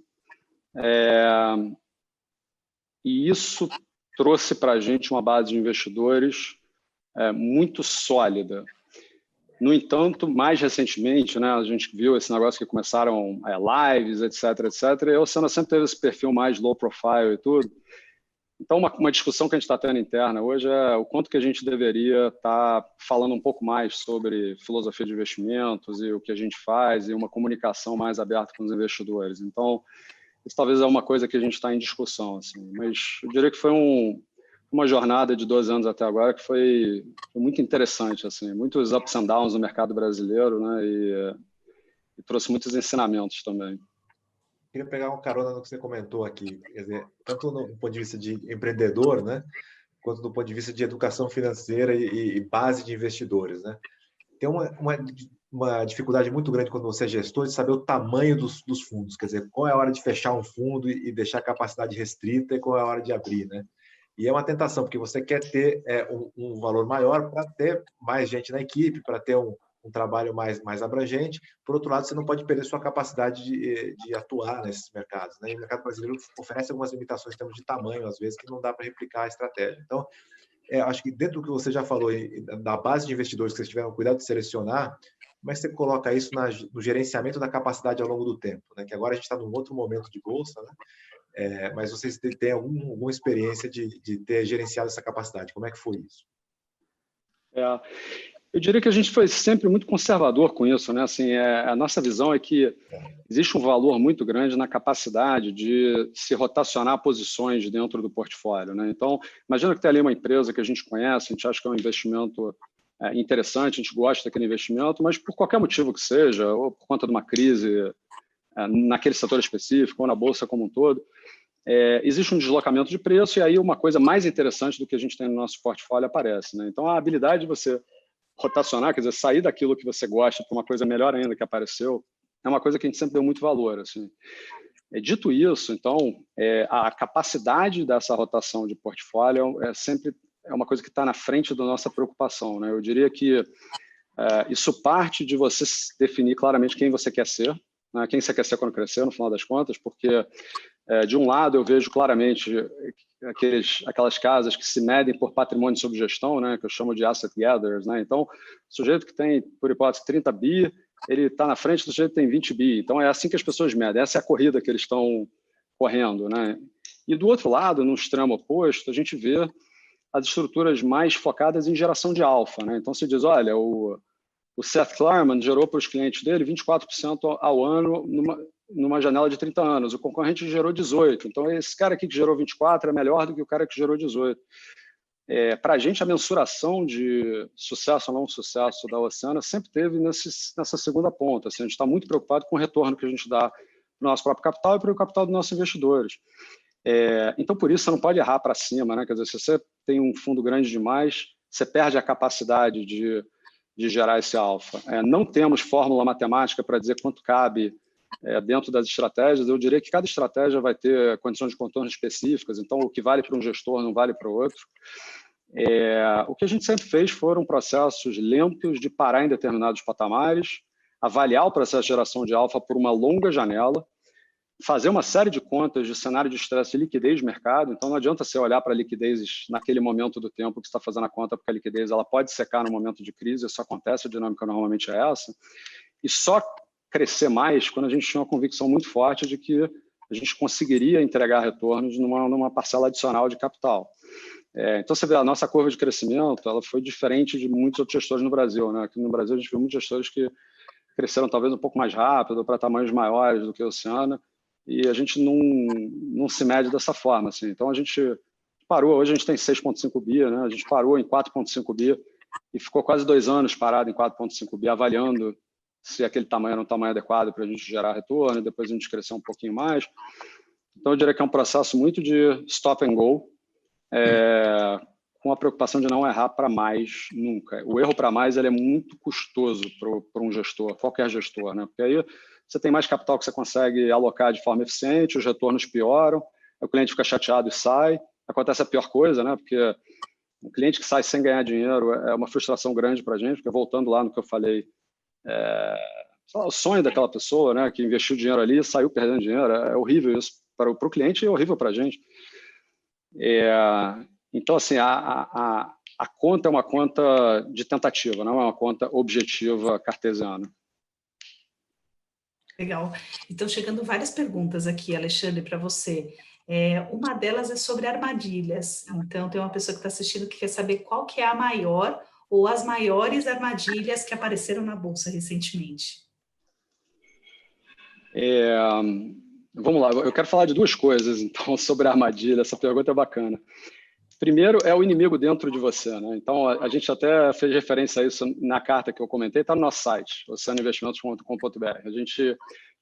Speaker 3: e isso trouxe para a gente uma base de investidores muito sólida. No entanto, mais recentemente, né, a gente viu esse negócio que começaram lives, etc., etc., e a Oceana sempre teve esse perfil mais low profile e tudo. Então, uma discussão que a gente está tendo interna hoje é o quanto que a gente deveria estar falando um pouco mais sobre filosofia de investimentos e o que a gente faz e uma comunicação mais aberta com os investidores. Então, isso talvez é uma coisa que a gente está em discussão, assim, mas eu diria que foi uma jornada de 2 anos até agora que foi muito interessante, assim, muitos ups and downs no mercado brasileiro, né, e trouxe muitos ensinamentos também.
Speaker 4: Queria pegar uma carona no que você comentou aqui, quer dizer, tanto no ponto de vista de empreendedor, né, quanto do ponto de vista de educação financeira e base de investidores, né? Tem uma dificuldade muito grande quando você é gestor de saber o tamanho dos fundos, quer dizer, qual é a hora de fechar um fundo e deixar a capacidade restrita e qual é a hora de abrir, né? E é uma tentação, porque você quer ter um valor maior para ter mais gente na equipe, para ter um trabalho mais abrangente. Por outro lado, você não pode perder sua capacidade de atuar nesses mercados, né? E o mercado brasileiro oferece algumas limitações em termos de tamanho, às vezes, que não dá para replicar a estratégia. Então, acho que dentro do que você já falou, da base de investidores que vocês tiveram cuidado de selecionar, como é que você coloca isso no gerenciamento da capacidade ao longo do tempo, né? Que agora a gente está num outro momento de bolsa, né? Mas vocês têm alguma experiência de ter gerenciado essa capacidade? Como é que foi isso?
Speaker 3: Eu diria que a gente foi sempre muito conservador com isso, né? Assim, a nossa visão é que existe um valor muito grande na capacidade de se rotacionar posições dentro do portfólio, né? Então, imagina que tem ali uma empresa que a gente conhece, a gente acha que é um investimento interessante, a gente gosta daquele investimento, mas por qualquer motivo que seja, ou por conta de uma crise naquele setor específico, ou na bolsa como um todo, existe um deslocamento de preço e aí uma coisa mais interessante do que a gente tem no nosso portfólio aparece, né? Então, a habilidade de você rotacionar, quer dizer, sair daquilo que você gosta para uma coisa melhor ainda que apareceu, é uma coisa que a gente sempre deu muito valor, assim. Dito isso, então, a capacidade dessa rotação de portfólio sempre uma coisa que está na frente da nossa preocupação, né? Eu diria que isso parte de você definir claramente quem você quer ser, né? Quem você quer ser quando crescer, no final das contas, porque, de um lado, eu vejo claramente aquelas casas que se medem por patrimônio sob gestão, né, que eu chamo de asset gatherers, né? Então, o sujeito que tem, por hipótese, 30 bi, ele está na frente do sujeito que tem 20 bi. Então, é assim que as pessoas medem, essa é a corrida que eles estão correndo, né? E do outro lado, no extremo oposto, a gente vê as estruturas mais focadas em geração de alfa, né? Então, se diz, olha, o Seth Klarman gerou para os clientes dele 24% ao ano numa janela de 30 anos. O concorrente gerou 18%. Então, esse cara aqui que gerou 24% é melhor do que o cara que gerou 18%. Para a gente, a mensuração de sucesso ou não sucesso da Oceana sempre teve nessa segunda ponta. Assim, a gente está muito preocupado com o retorno que a gente dá para o nosso próprio capital e para o capital dos nossos investidores. Então, por isso, você não pode errar para cima, né? Quer dizer, se você tem um fundo grande demais, você perde a capacidade de gerar esse alfa. Não temos fórmula matemática para dizer quanto cabe dentro das estratégias. Eu diria que cada estratégia vai ter condições de contorno específicas, então o que vale para um gestor não vale para o outro. O que a gente sempre fez foram processos lentos de parar em determinados patamares, avaliar o processo de geração de alfa por uma longa janela, fazer uma série de contas de cenário de estresse e liquidez de mercado. Então, não adianta você olhar para a liquidez naquele momento do tempo que você está fazendo a conta, porque a liquidez ela pode secar no momento de crise, isso acontece, a dinâmica normalmente é essa, e só crescer mais quando a gente tinha uma convicção muito forte de que a gente conseguiria entregar retornos numa parcela adicional de capital. Então, você vê, a nossa curva de crescimento ela foi diferente de muitos outros gestores no Brasil, né? Aqui no Brasil, a gente viu muitos gestores que cresceram talvez um pouco mais rápido, para tamanhos maiores do que a Oceana, e a gente não se mede dessa forma, assim. Então, a gente parou, hoje a gente tem 6,5 bi, né? A gente parou em 4,5 bi e ficou quase 2 anos parado em 4,5 bi, avaliando se aquele tamanho era um tamanho adequado para a gente gerar retorno, e depois a gente crescer um pouquinho mais. Então, eu diria que é um processo muito de stop and go, com a preocupação de não errar para mais nunca. O erro para mais ele é muito custoso para um gestor, qualquer gestor, né? Porque aí você tem mais capital que você consegue alocar de forma eficiente, os retornos pioram, o cliente fica chateado e sai. Acontece a pior coisa, né? Porque um cliente que sai sem ganhar dinheiro é uma frustração grande para a gente, porque voltando lá no que eu falei, o sonho daquela pessoa, né, que investiu dinheiro ali e saiu perdendo dinheiro, é horrível isso para o cliente e é horrível para a gente. Então, assim, a conta é uma conta de tentativa, não é uma conta objetiva cartesiana.
Speaker 1: Legal. Então, chegando várias perguntas aqui, Alexandre, para você. Uma delas é sobre armadilhas. Então, tem uma pessoa que está assistindo que quer saber qual que é a maior ou as maiores armadilhas que apareceram na Bolsa recentemente.
Speaker 3: Vamos lá, eu quero falar de duas coisas, então, sobre a armadilha. Essa pergunta é bacana. Primeiro, é o inimigo dentro de você, né? Então, a gente até fez referência a isso na carta que eu comentei, está no nosso site, oceanoinvestimentos.com.br. A gente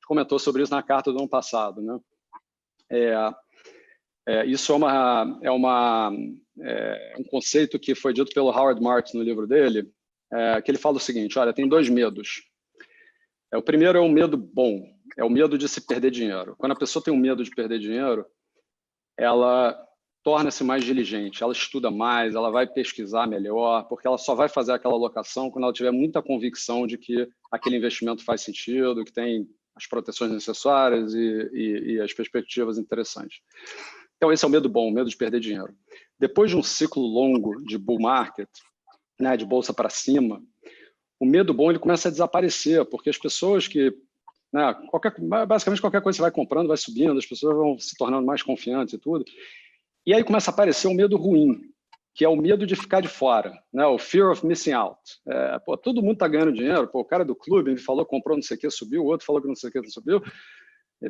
Speaker 3: comentou sobre isso na carta do ano passado, né? Isso é um conceito que foi dito pelo Howard Marks no livro dele, que ele fala o seguinte: olha, tem dois medos. O primeiro é um medo bom, é o medo de se perder dinheiro. Quando a pessoa tem um medo de perder dinheiro, ela torna-se mais diligente, ela estuda mais, ela vai pesquisar melhor, porque ela só vai fazer aquela alocação quando ela tiver muita convicção de que aquele investimento faz sentido, que tem as proteções necessárias e as perspectivas interessantes. Então, esse é o medo bom, o medo de perder dinheiro. Depois de um ciclo longo de bull market, né, de bolsa para cima, o medo bom ele começa a desaparecer, porque as pessoas que... né, basicamente, qualquer coisa que você vai comprando, vai subindo, as pessoas vão se tornando mais confiantes e tudo. E aí começa a aparecer um medo ruim, que é o medo de ficar de fora, né? O fear of missing out. Todo mundo está ganhando dinheiro, o cara do clube me falou, comprou não sei o que, subiu, o outro falou que não sei o que, não subiu.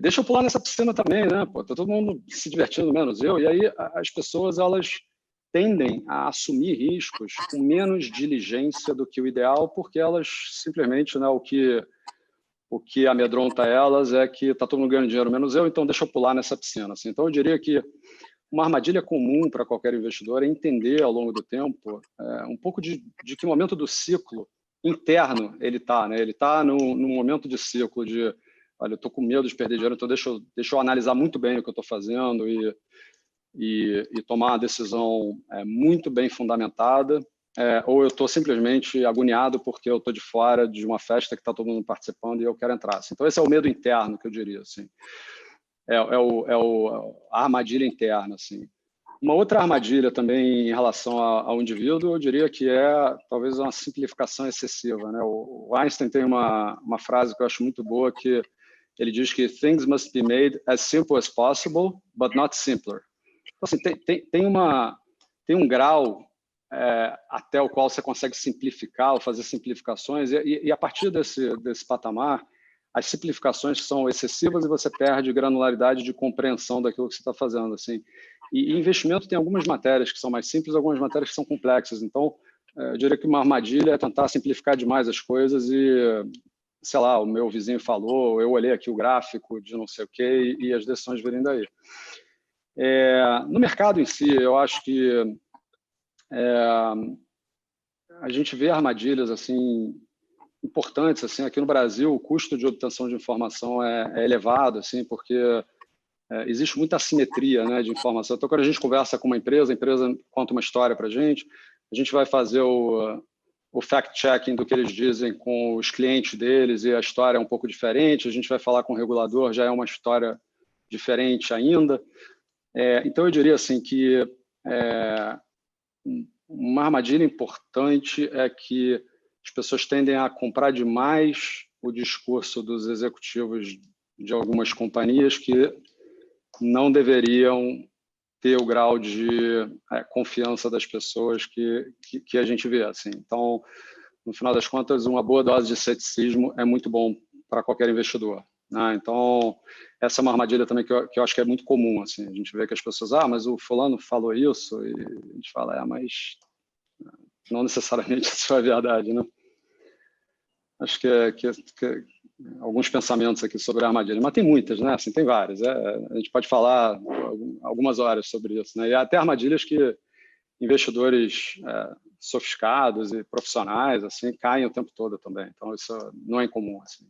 Speaker 3: Deixa eu pular nessa piscina também, né? Tá todo mundo se divertindo, menos eu. E aí as pessoas, elas tendem a assumir riscos com menos diligência do que o ideal, porque elas simplesmente, né, o que amedronta elas é que está todo mundo ganhando dinheiro, menos eu, então deixa eu pular nessa piscina. Assim. Então eu diria que uma armadilha comum para qualquer investidor é entender ao longo do tempo um pouco de que momento do ciclo interno ele está, né? Ele está num momento de ciclo de, olha, eu estou com medo de perder dinheiro, então deixa eu analisar muito bem o que eu estou fazendo e tomar uma decisão muito bem fundamentada, ou eu estou simplesmente agoniado porque eu estou de fora de uma festa que está todo mundo participando e eu quero entrar. Assim. Então esse é o medo interno que eu diria, assim. A armadilha interna, assim. Uma outra armadilha também em relação ao indivíduo, eu diria que talvez uma simplificação excessiva, né? O Einstein tem uma frase que eu acho muito boa, que ele diz que things must be made as simple as possible, but not simpler. Então, assim, tem um grau até o qual você consegue simplificar ou fazer simplificações, e a partir desse patamar, as simplificações são excessivas e você perde granularidade de compreensão daquilo que você está fazendo. Assim. E investimento tem algumas matérias que são mais simples, algumas matérias que são complexas. Então, eu diria que uma armadilha é tentar simplificar demais as coisas e, sei lá, o meu vizinho falou, eu olhei aqui o gráfico de não sei o quê e as decisões virem daí. No mercado em si, eu acho que a gente vê armadilhas assim importantes, assim, aqui no Brasil o custo de obtenção de informação é elevado, assim, porque existe muita assimetria, né, de informação. Então, quando a gente conversa com uma empresa, a empresa conta uma história para a gente vai fazer o fact-checking do que eles dizem com os clientes deles e a história é um pouco diferente, a gente vai falar com o regulador, já é uma história diferente ainda. Então, eu diria assim que uma armadilha importante é que as pessoas tendem a comprar demais o discurso dos executivos de algumas companhias que não deveriam ter o grau de confiança das pessoas que a gente vê. Assim. Então, no final das contas, uma boa dose de ceticismo é muito bom para qualquer investidor. Né? Então, essa é uma armadilha também que eu acho que é muito comum. Assim. A gente vê que as pessoas, mas o fulano falou isso, e a gente fala, mas não necessariamente isso é verdade, né? Acho que alguns pensamentos aqui sobre a armadilha, mas tem muitas, né? Assim, tem várias. A gente pode falar algumas horas sobre isso, né? E até armadilhas que investidores sofisticados e profissionais assim caem o tempo todo também. Então isso não é incomum. Assim.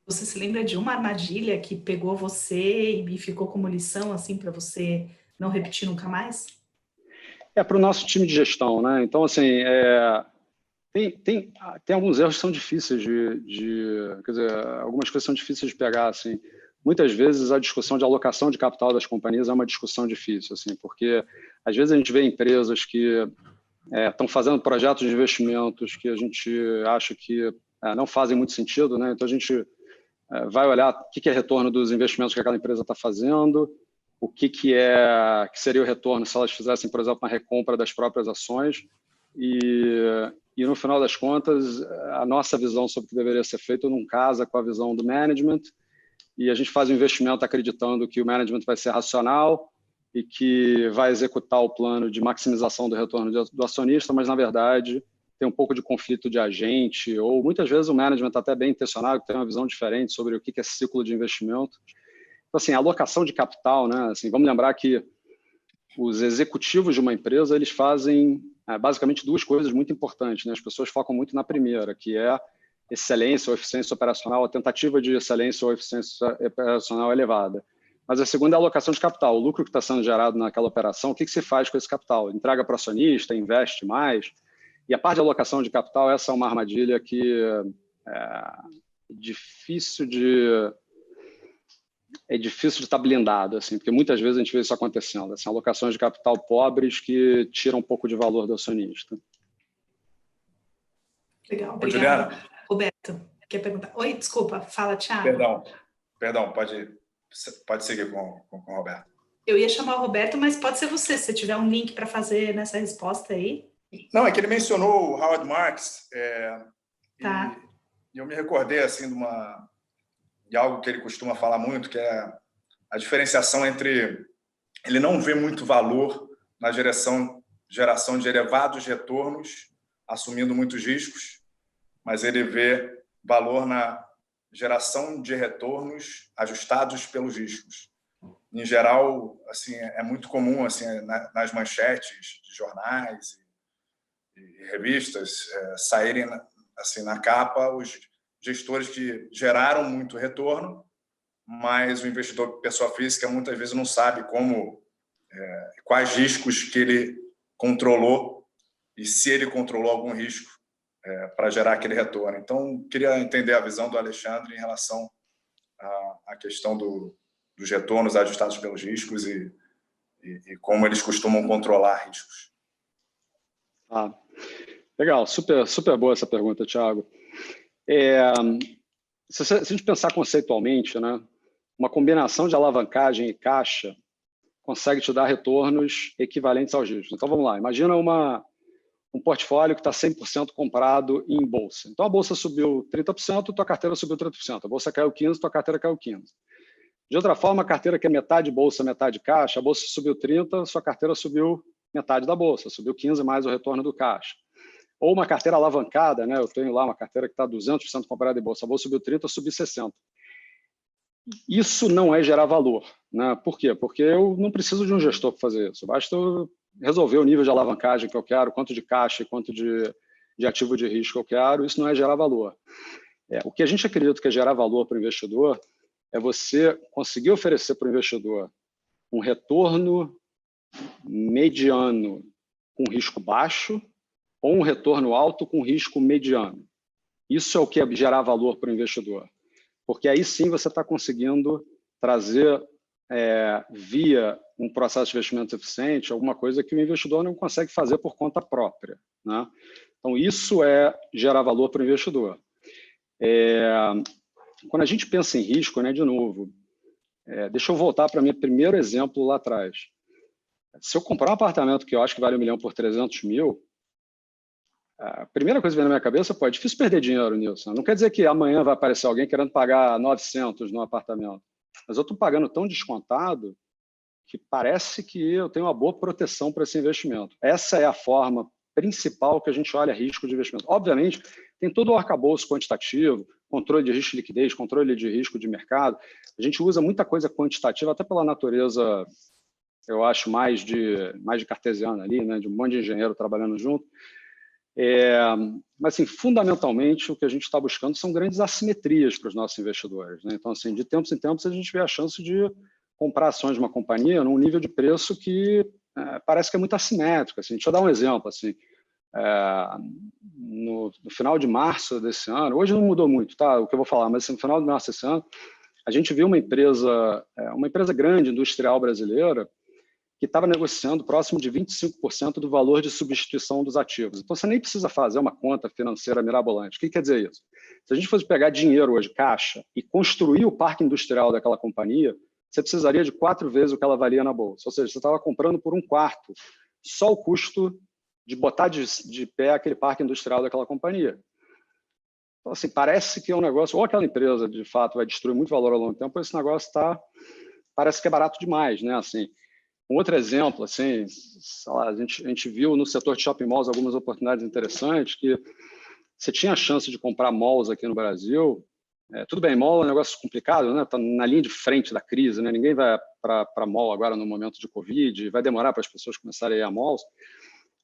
Speaker 1: Você se lembra de uma armadilha que pegou você e ficou como lição assim para você não repetir nunca mais?
Speaker 3: Para o nosso time de gestão, né? Então assim tem alguns erros que são difíceis quer dizer, algumas coisas são difíceis de pegar, assim. muitas vezes a discussão de alocação de capital das companhias é uma discussão difícil, assim, porque às vezes a gente vê empresas que estão fazendo projetos de investimentos que a gente acha que não fazem muito sentido, né? Então a gente vai olhar o que é retorno dos investimentos que aquela empresa está fazendo, o que seria o retorno se elas fizessem, por exemplo, uma recompra das próprias ações, e no final das contas, a nossa visão sobre o que deveria ser feito não casa com a visão do management, e a gente faz um investimento acreditando que o management vai ser racional e que vai executar o plano de maximização do retorno do acionista, mas, na verdade, tem um pouco de conflito de agente, ou muitas vezes o management está até bem intencionado, tem uma visão diferente sobre o que é ciclo de investimento. Então, assim, a alocação de capital, né? Assim, vamos lembrar que os executivos de uma empresa, eles fazem basicamente duas coisas muito importantes, né? As pessoas focam muito na primeira, que é excelência ou eficiência operacional, a tentativa de excelência ou eficiência operacional elevada. Mas a segunda é a alocação de capital, o lucro que está sendo gerado naquela operação, o que se faz com esse capital? Entrega para o acionista, investe mais? E a parte de alocação de capital, essa é uma armadilha que é difícil de estar blindado, assim, porque muitas vezes a gente vê isso acontecendo, assim, alocações de capital pobres que tiram um pouco de valor do acionista.
Speaker 1: Legal, obrigada. Roberto, quer perguntar? Oi, desculpa, fala, Thiago.
Speaker 2: Perdão, pode seguir com o Roberto.
Speaker 1: Eu ia chamar o Roberto, mas pode ser você, se tiver um link para fazer nessa resposta aí.
Speaker 2: Não, é que ele mencionou o Howard Marks,
Speaker 1: Tá.
Speaker 2: e eu me recordei assim de algo que ele costuma falar muito, que é a diferenciação entre ele não vê muito valor na geração de elevados retornos, assumindo muitos riscos, mas ele vê valor na geração de retornos ajustados pelos riscos. Em geral, assim, é muito comum assim, nas manchetes de jornais e revistas saírem assim, na capa os gestores que geraram muito retorno, mas o investidor pessoa física muitas vezes não sabe quais riscos que ele controlou e se ele controlou algum risco para gerar aquele retorno. Então, queria entender a visão do Alexandre em relação à questão dos retornos ajustados pelos riscos e como eles costumam controlar riscos.
Speaker 3: Legal, super boa essa pergunta, Thiago. Se a gente pensar conceitualmente, né, uma combinação de alavancagem e caixa consegue te dar retornos equivalentes aos riscos. Então, vamos lá, imagina um portfólio que está 100% comprado em bolsa. Então, a bolsa subiu 30%, tua carteira subiu 30%. A bolsa caiu 15%, tua carteira caiu 15%. De outra forma, a carteira que é metade bolsa, metade caixa, a bolsa subiu 30%, sua carteira subiu metade da bolsa, subiu 15% mais o retorno do caixa. Ou uma carteira alavancada, né? Eu tenho lá uma carteira que está 200% comprada em bolsa, a bolsa subiu 30%, eu subi 60%. Isso não é gerar valor, né? Por quê? Porque eu não preciso de um gestor para fazer isso. Basta eu resolver o nível de alavancagem que eu quero, quanto de caixa e quanto de ativo de risco eu quero. Isso não é gerar valor. O que a gente acredita que é gerar valor para o investidor é você conseguir oferecer para o investidor um retorno mediano com risco baixo ou um retorno alto com risco mediano. Isso é o que é gerar valor para o investidor. Porque aí sim você está conseguindo trazer, via um processo de investimento eficiente, alguma coisa que o investidor não consegue fazer por conta própria, né? Então, isso é gerar valor para o investidor. Quando a gente pensa em risco, né, de novo, deixa eu voltar para o meu primeiro exemplo lá atrás. Se eu comprar um apartamento que eu acho que vale 1 milhão por 300 mil, a primeira coisa que vem na minha cabeça é difícil perder dinheiro nisso. Não quer dizer que amanhã vai aparecer alguém querendo pagar 900 no apartamento, mas eu estou pagando tão descontado que parece que eu tenho uma boa proteção para esse investimento. Essa é a forma principal que a gente olha risco de investimento. Obviamente, tem todo o arcabouço quantitativo, controle de risco de liquidez, controle de risco de mercado. A gente usa muita coisa quantitativa, até pela natureza, eu acho, mais de cartesiana ali, né, de um monte de engenheiro trabalhando junto. Mas, assim, fundamentalmente, o que a gente está buscando são grandes assimetrias para os nossos investidores, né? Então, assim, de tempos em tempos, a gente vê a chance de comprar ações de uma companhia num nível de preço que parece que é muito assimétrico. Assim. Deixa eu dar um exemplo. Assim, no final de março desse ano, hoje não mudou muito, tá? O que eu vou falar, mas assim, no final de março desse ano, a gente viu uma empresa grande, industrial brasileira, que estava negociando próximo de 25% do valor de substituição dos ativos. Então, você nem precisa fazer uma conta financeira mirabolante. O que quer dizer isso? Se a gente fosse pegar dinheiro hoje, caixa, e construir o parque industrial daquela companhia, você precisaria de 4 vezes o que ela valia na bolsa. Ou seja, você estava comprando por 1/4 só o custo de botar de pé aquele parque industrial daquela companhia. Então, assim, parece que é um negócio, ou aquela empresa, de fato, vai destruir muito valor ao longo do tempo, ou esse negócio parece que é barato demais, né? Assim, um outro exemplo, assim, sei lá, a gente viu no setor de shopping malls algumas oportunidades interessantes que você tinha a chance de comprar malls aqui no Brasil. Tudo bem, mall é um negócio complicado, né? Está na linha de frente da crise, né? Ninguém vai para mall agora no momento de Covid, vai demorar para as pessoas começarem a ir a malls.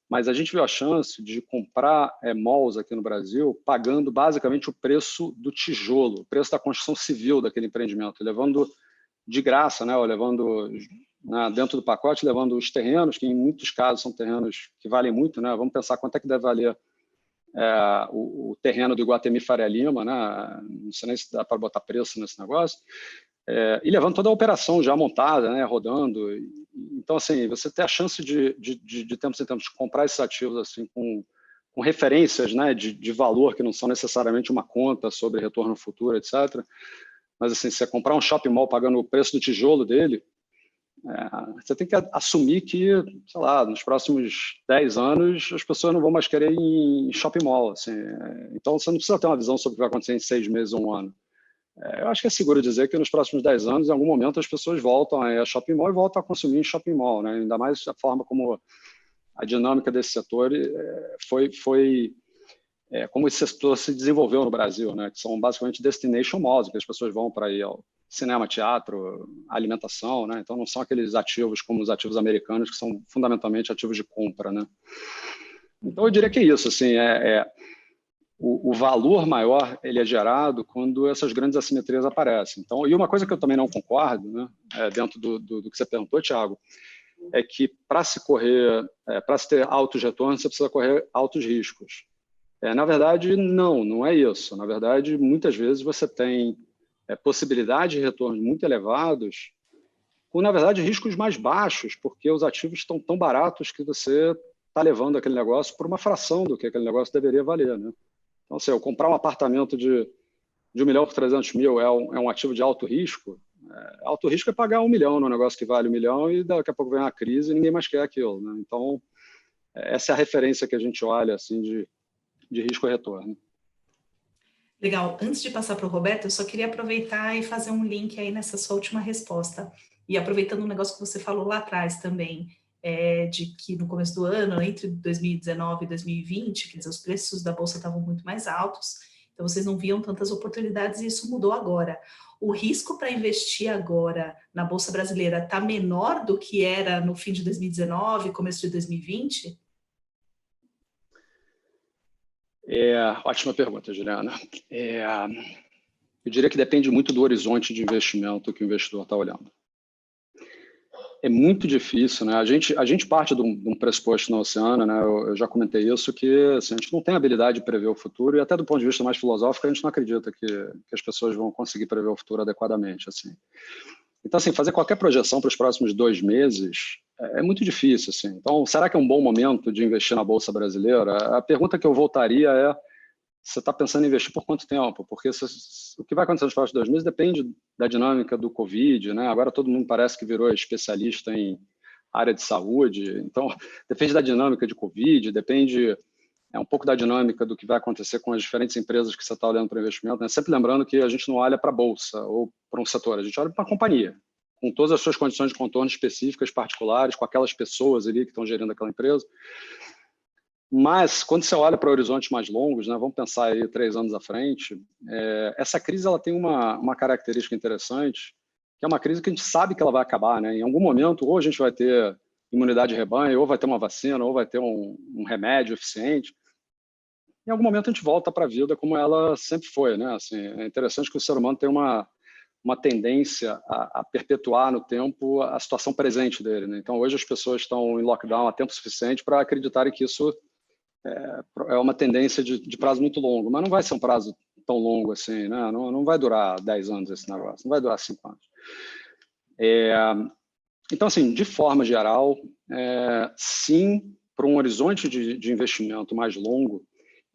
Speaker 3: Mas a gente viu a chance de comprar malls aqui no Brasil pagando basicamente o preço do tijolo, o preço da construção civil daquele empreendimento, levando de graça, né? Ou levando dentro do pacote, levando os terrenos, que em muitos casos são terrenos que valem muito, né? Vamos pensar quanto é que deve valer o terreno do Iguatemi Faria Lima, né? Não sei nem se dá para botar preço nesse negócio, e levando toda a operação já montada, né? Rodando. Então, assim, você tem a chance de tempos em tempos de comprar esses ativos assim, com referências, né? de valor que não são necessariamente uma conta sobre retorno futuro, etc. Mas, assim, você comprar um shopping mall pagando o preço do tijolo dele, você tem que assumir que, sei lá, nos próximos 10 anos as pessoas não vão mais querer ir em shopping mall. Assim, então, você não precisa ter uma visão sobre o que vai acontecer em 6 meses ou 1 ano. Eu acho que é seguro dizer que nos próximos 10 anos, em algum momento, as pessoas voltam a shopping mall e voltam a consumir em shopping mall, né? Ainda mais a forma como a dinâmica desse setor como esse setor se desenvolveu no Brasil, né? Que são basicamente destination malls, que as pessoas vão para ir ao cinema, teatro, alimentação, né? Então não são aqueles ativos como os ativos americanos, que são fundamentalmente ativos de compra, né? Então eu diria que é isso, assim, o valor maior ele é gerado quando essas grandes assimetrias aparecem. Então, e uma coisa que eu também não concordo, né, dentro do que você perguntou, Thiago, é que para se ter altos retornos, você precisa correr altos riscos. Na verdade, não é isso. Na verdade, muitas vezes você tem possibilidade de retornos muito elevados com, na verdade, riscos mais baixos, porque os ativos estão tão baratos que você está levando aquele negócio por uma fração do que aquele negócio deveria valer, né? Então, se eu comprar um apartamento de 1 milhão por 300 mil é um ativo de alto risco. Alto risco é pagar 1 milhão no negócio que vale 1 milhão e daqui a pouco vem uma crise e ninguém mais quer aquilo, né? Então, essa é a referência que a gente olha assim, de risco e retorno.
Speaker 1: Legal. Antes de passar para o Roberto, eu só queria aproveitar e fazer um link aí nessa sua última resposta. E aproveitando um negócio que você falou lá atrás também, de que no começo do ano, entre 2019 e 2020, quer dizer, os preços da Bolsa estavam muito mais altos, então vocês não viam tantas oportunidades e isso mudou agora. O risco para investir agora na Bolsa Brasileira está menor do que era no fim de 2019, começo de 2020?
Speaker 3: Ótima pergunta, Juliana. Eu diria que depende muito do horizonte de investimento que o investidor está olhando. É muito difícil, né? A gente parte de um pressuposto na Oceana, né? Eu já comentei isso, que assim, a gente não tem habilidade de prever o futuro e até do ponto de vista mais filosófico, a gente não acredita que as pessoas vão conseguir prever o futuro adequadamente, assim. Então, assim, fazer qualquer projeção para os próximos 2 meses é muito difícil, assim. Então, será que é um bom momento de investir na Bolsa Brasileira? A pergunta que eu voltaria você está pensando em investir por quanto tempo? Porque o que vai acontecer nos próximos 2 meses depende da dinâmica do Covid, né? Agora todo mundo parece que virou especialista em área de saúde, então depende da dinâmica de Covid, depende um pouco da dinâmica do que vai acontecer com as diferentes empresas que você está olhando para o investimento, né? Sempre lembrando que a gente não olha para a Bolsa ou para um setor, a gente olha para a companhia, com todas as suas condições de contorno específicas, particulares, com aquelas pessoas ali que estão gerindo aquela empresa. Mas, quando você olha para horizontes mais longos, né, vamos pensar aí 3 anos à frente, essa crise ela tem uma característica interessante, que é uma crise que a gente sabe que ela vai acabar, né? Em algum momento, ou a gente vai ter imunidade de rebanho, ou vai ter uma vacina, ou vai ter um remédio eficiente. Em algum momento, a gente volta para a vida como ela sempre foi, né? Assim, é interessante que o ser humano tem uma tendência a perpetuar no tempo a situação presente dele, né? Então, hoje as pessoas estão em lockdown há tempo suficiente para acreditarem que isso é uma tendência de prazo muito longo, mas não vai ser um prazo tão longo assim, né? Não vai durar 10 anos esse negócio, não vai durar 5 anos. Então, assim, de forma geral, sim, para um horizonte de investimento mais longo,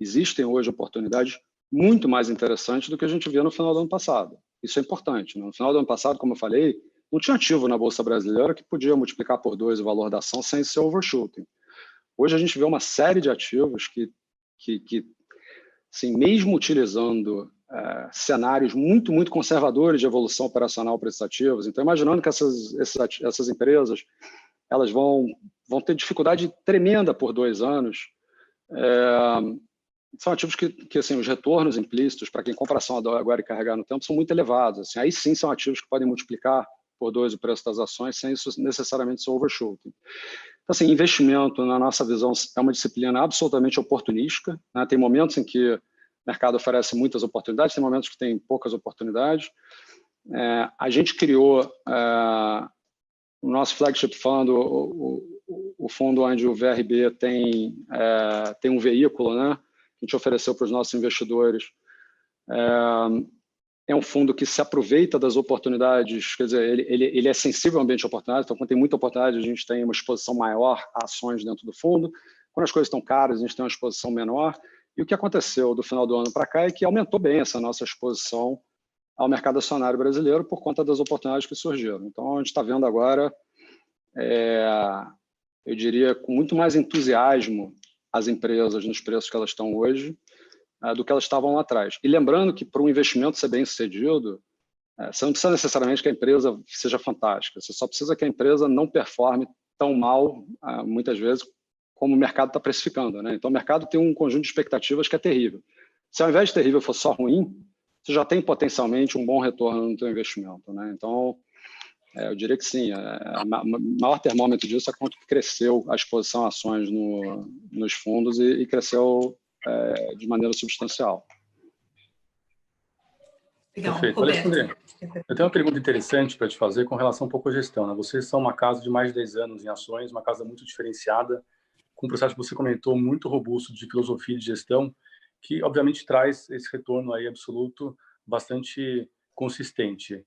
Speaker 3: existem hoje oportunidades muito mais interessantes do que a gente via no final do ano passado. Isso é importante, né? No final do ano passado, como eu falei, não tinha ativo na Bolsa Brasileira que podia multiplicar por 2 o valor da ação sem ser overshooting. Hoje a gente vê uma série de ativos que assim, mesmo utilizando cenários muito, muito conservadores de evolução operacional para esses ativos, então imaginando que essas empresas elas vão ter dificuldade tremenda por 2 anos, são ativos que assim, os retornos implícitos para quem compra ação agora e carregar no tempo são muito elevados. Assim, aí sim são ativos que podem multiplicar por 2 o preço das ações sem isso necessariamente ser overshooting. Então, assim, investimento, na nossa visão, é uma disciplina absolutamente oportunística, né? Tem momentos em que o mercado oferece muitas oportunidades, tem momentos que tem poucas oportunidades. A gente criou o nosso flagship fund, o fundo onde o VRB tem um veículo, né? Que a gente ofereceu para os nossos investidores. É um fundo que se aproveita das oportunidades, quer dizer, ele é sensível ao ambiente de oportunidade, então quando tem muita oportunidade a gente tem uma exposição maior a ações dentro do fundo, quando as coisas estão caras a gente tem uma exposição menor, e o que aconteceu do final do ano para cá é que aumentou bem essa nossa exposição ao mercado acionário brasileiro por conta das oportunidades que surgiram. Então a gente está vendo agora, eu diria, com muito mais entusiasmo as empresas nos preços que elas estão hoje, do que elas estavam lá atrás. E lembrando que para um investimento ser bem sucedido, você não precisa necessariamente que a empresa seja fantástica, você só precisa que a empresa não performe tão mal, muitas vezes, como o mercado está precificando, né? Então o mercado tem um conjunto de expectativas que é terrível. Se ao invés de terrível for só ruim, você já tem potencialmente um bom retorno no seu investimento, né? Então, eu diria que sim, o maior termômetro disso é quanto cresceu a exposição a ações nos fundos e cresceu de maneira substancial.
Speaker 1: Legal.
Speaker 5: Perfeito.
Speaker 1: Roberto.
Speaker 5: Alexandre, eu tenho uma pergunta interessante para te fazer com relação um pouco à gestão, né? Vocês são uma casa de mais de 10 anos em ações, uma casa muito diferenciada, com um processo que você comentou muito robusto de filosofia de gestão, que obviamente traz esse retorno aí absoluto bastante consistente.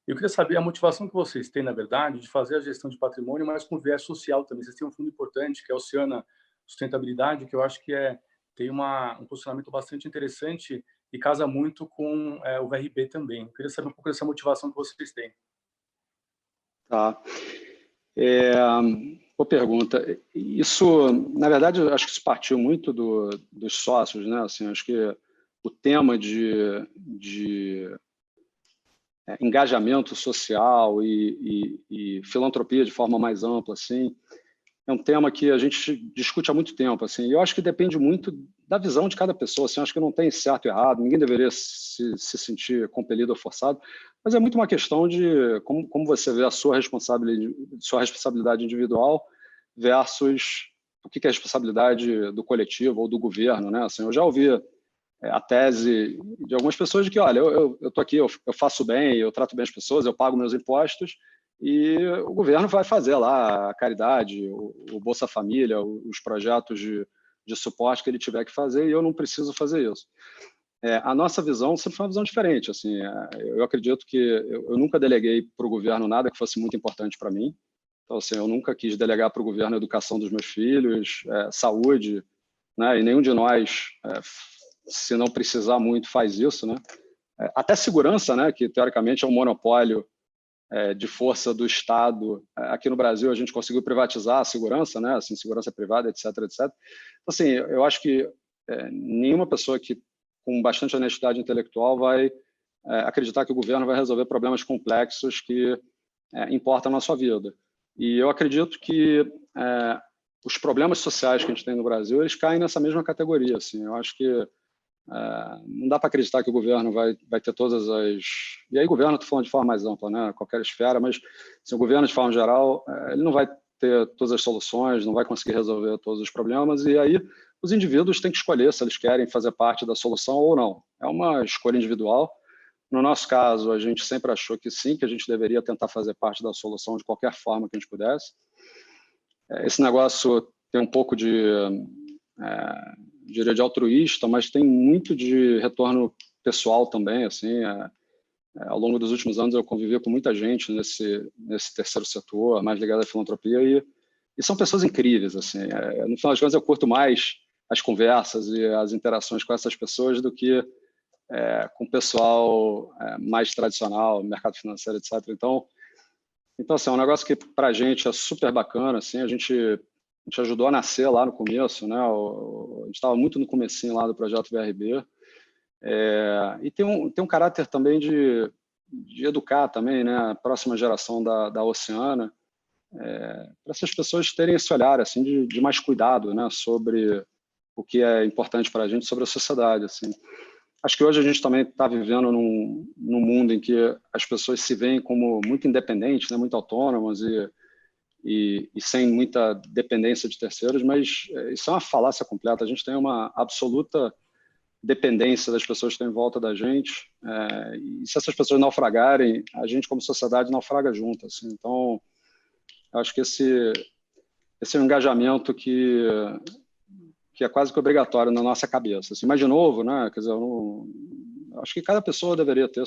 Speaker 5: Eu queria saber a motivação que vocês têm, na verdade, de fazer a gestão de patrimônio, mas com viés social também. Vocês têm um fundo importante, que é a Oceana Sustentabilidade, que eu acho que tem um posicionamento bastante interessante e casa muito com o VRB também. Eu queria saber um pouco dessa motivação que vocês têm.
Speaker 3: Tá. Boa pergunta. Isso, na verdade, eu acho que isso partiu muito dos sócios, né? Assim, acho que o tema de engajamento social e filantropia de forma mais ampla, assim, é um tema que a gente discute há muito tempo, assim, e eu acho que depende muito da visão de cada pessoa, assim, acho que não tem certo e errado, ninguém deveria se sentir compelido ou forçado, mas é muito uma questão de como você vê a sua responsabilidade individual versus o que é a responsabilidade do coletivo ou do governo, né? Assim, eu já ouvi a tese de algumas pessoas de que, olha, eu estou aqui, eu faço bem, eu trato bem as pessoas, eu pago meus impostos e o governo vai fazer lá a caridade, o Bolsa Família, os projetos de suporte que ele tiver que fazer e eu não preciso fazer isso. A nossa visão sempre foi uma visão diferente. Assim, eu acredito que eu nunca deleguei para o governo nada que fosse muito importante para mim. Então, assim, eu nunca quis delegar para o governo a educação dos meus filhos, saúde, né? E nenhum de nós, se não precisar muito, faz isso, né? Até segurança, né? Que teoricamente é um monopólio de força do Estado. Aqui no Brasil a gente conseguiu privatizar a segurança, né? Assim, segurança privada, etc, etc. Então, assim, eu acho que nenhuma pessoa que com bastante honestidade intelectual vai acreditar que o governo vai resolver problemas complexos que importam na sua vida. E eu acredito que os problemas sociais que a gente tem no Brasil, eles caem nessa mesma categoria. Assim. Eu acho que não dá para acreditar que o governo vai ter todas as... E aí o governo, estou falando de forma mais ampla, né? Qualquer esfera, mas se o governo, de forma geral, ele não vai ter todas as soluções, não vai conseguir resolver todos os problemas, e aí os indivíduos têm que escolher se eles querem fazer parte da solução ou não. É uma escolha individual. No nosso caso, a gente sempre achou que sim, que a gente deveria tentar fazer parte da solução de qualquer forma que a gente pudesse. Esse negócio tem um pouco de... diria de altruísta, mas tem muito de retorno pessoal também, assim, ao longo dos últimos anos eu convivi com muita gente nesse terceiro setor, mais ligado à filantropia, e são pessoas incríveis, assim. No final das contas, eu curto mais as conversas e as interações com essas pessoas do que com o pessoal mais tradicional, mercado financeiro, etc. Então assim, é um negócio que para a gente é super bacana, assim, a gente ajudou a nascer lá no começo, né? A gente estava muito no comecinho lá do projeto VRB, e tem um caráter também de educar também, né? A próxima geração da Oceana, para essas pessoas terem esse olhar assim de mais cuidado, né? Sobre o que é importante para a gente, sobre a sociedade, assim. Acho que hoje a gente também está vivendo num mundo em que as pessoas se veem como muito independentes, né? Muito autônomas e sem muita dependência de terceiros, mas isso é uma falácia completa. A gente tem uma absoluta dependência das pessoas que estão em volta da gente, e se essas pessoas naufragarem, a gente como sociedade naufraga junto, assim. Então, acho que esse é um engajamento que é quase que obrigatório na nossa cabeça, assim. Mas, de novo, né, quer dizer, acho que cada pessoa deveria ter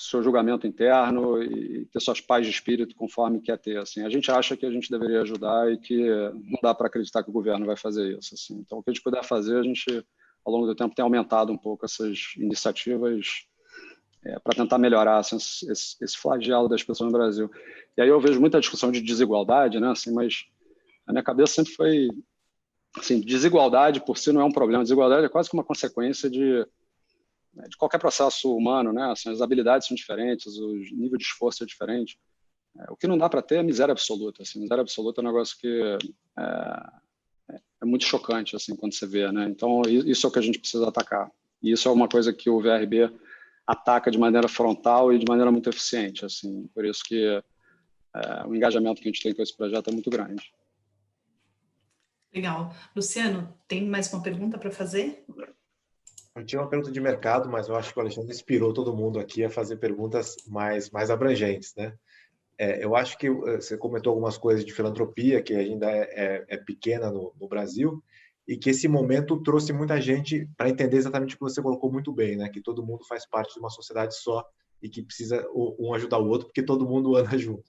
Speaker 3: seu julgamento interno e ter suas paz de espírito conforme quer ter, assim. A gente acha que a gente deveria ajudar e que não dá para acreditar que o governo vai fazer isso, assim. Então, o que a gente puder fazer, a gente, ao longo do tempo, tem aumentado um pouco essas iniciativas para tentar melhorar assim, esse flagelo das pessoas no Brasil. E aí eu vejo muita discussão de desigualdade, né, assim, mas a minha cabeça sempre foi assim, desigualdade por si não é um problema, desigualdade é quase que uma consequência de qualquer processo humano, né? Assim, as habilidades são diferentes, o nível de esforço é diferente. O que não dá para ter é miséria absoluta. Assim, miséria absoluta é um negócio que é muito chocante assim, quando você vê, né? Então, isso é o que a gente precisa atacar. E isso é uma coisa que o VRB ataca de maneira frontal e de maneira muito eficiente. Assim. Por isso que o engajamento que a gente tem com esse projeto é muito grande.
Speaker 1: Legal. Luciano, tem mais uma pergunta para fazer?
Speaker 4: Eu tinha uma pergunta de mercado, mas eu acho que o Alexandre inspirou todo mundo aqui a fazer perguntas mais abrangentes, né? Eu acho que você comentou algumas coisas de filantropia, que ainda é pequena no Brasil, e que esse momento trouxe muita gente para entender exatamente o que você colocou muito bem, né? Que todo mundo faz parte de uma sociedade só e que precisa um ajudar o outro, porque todo mundo anda junto.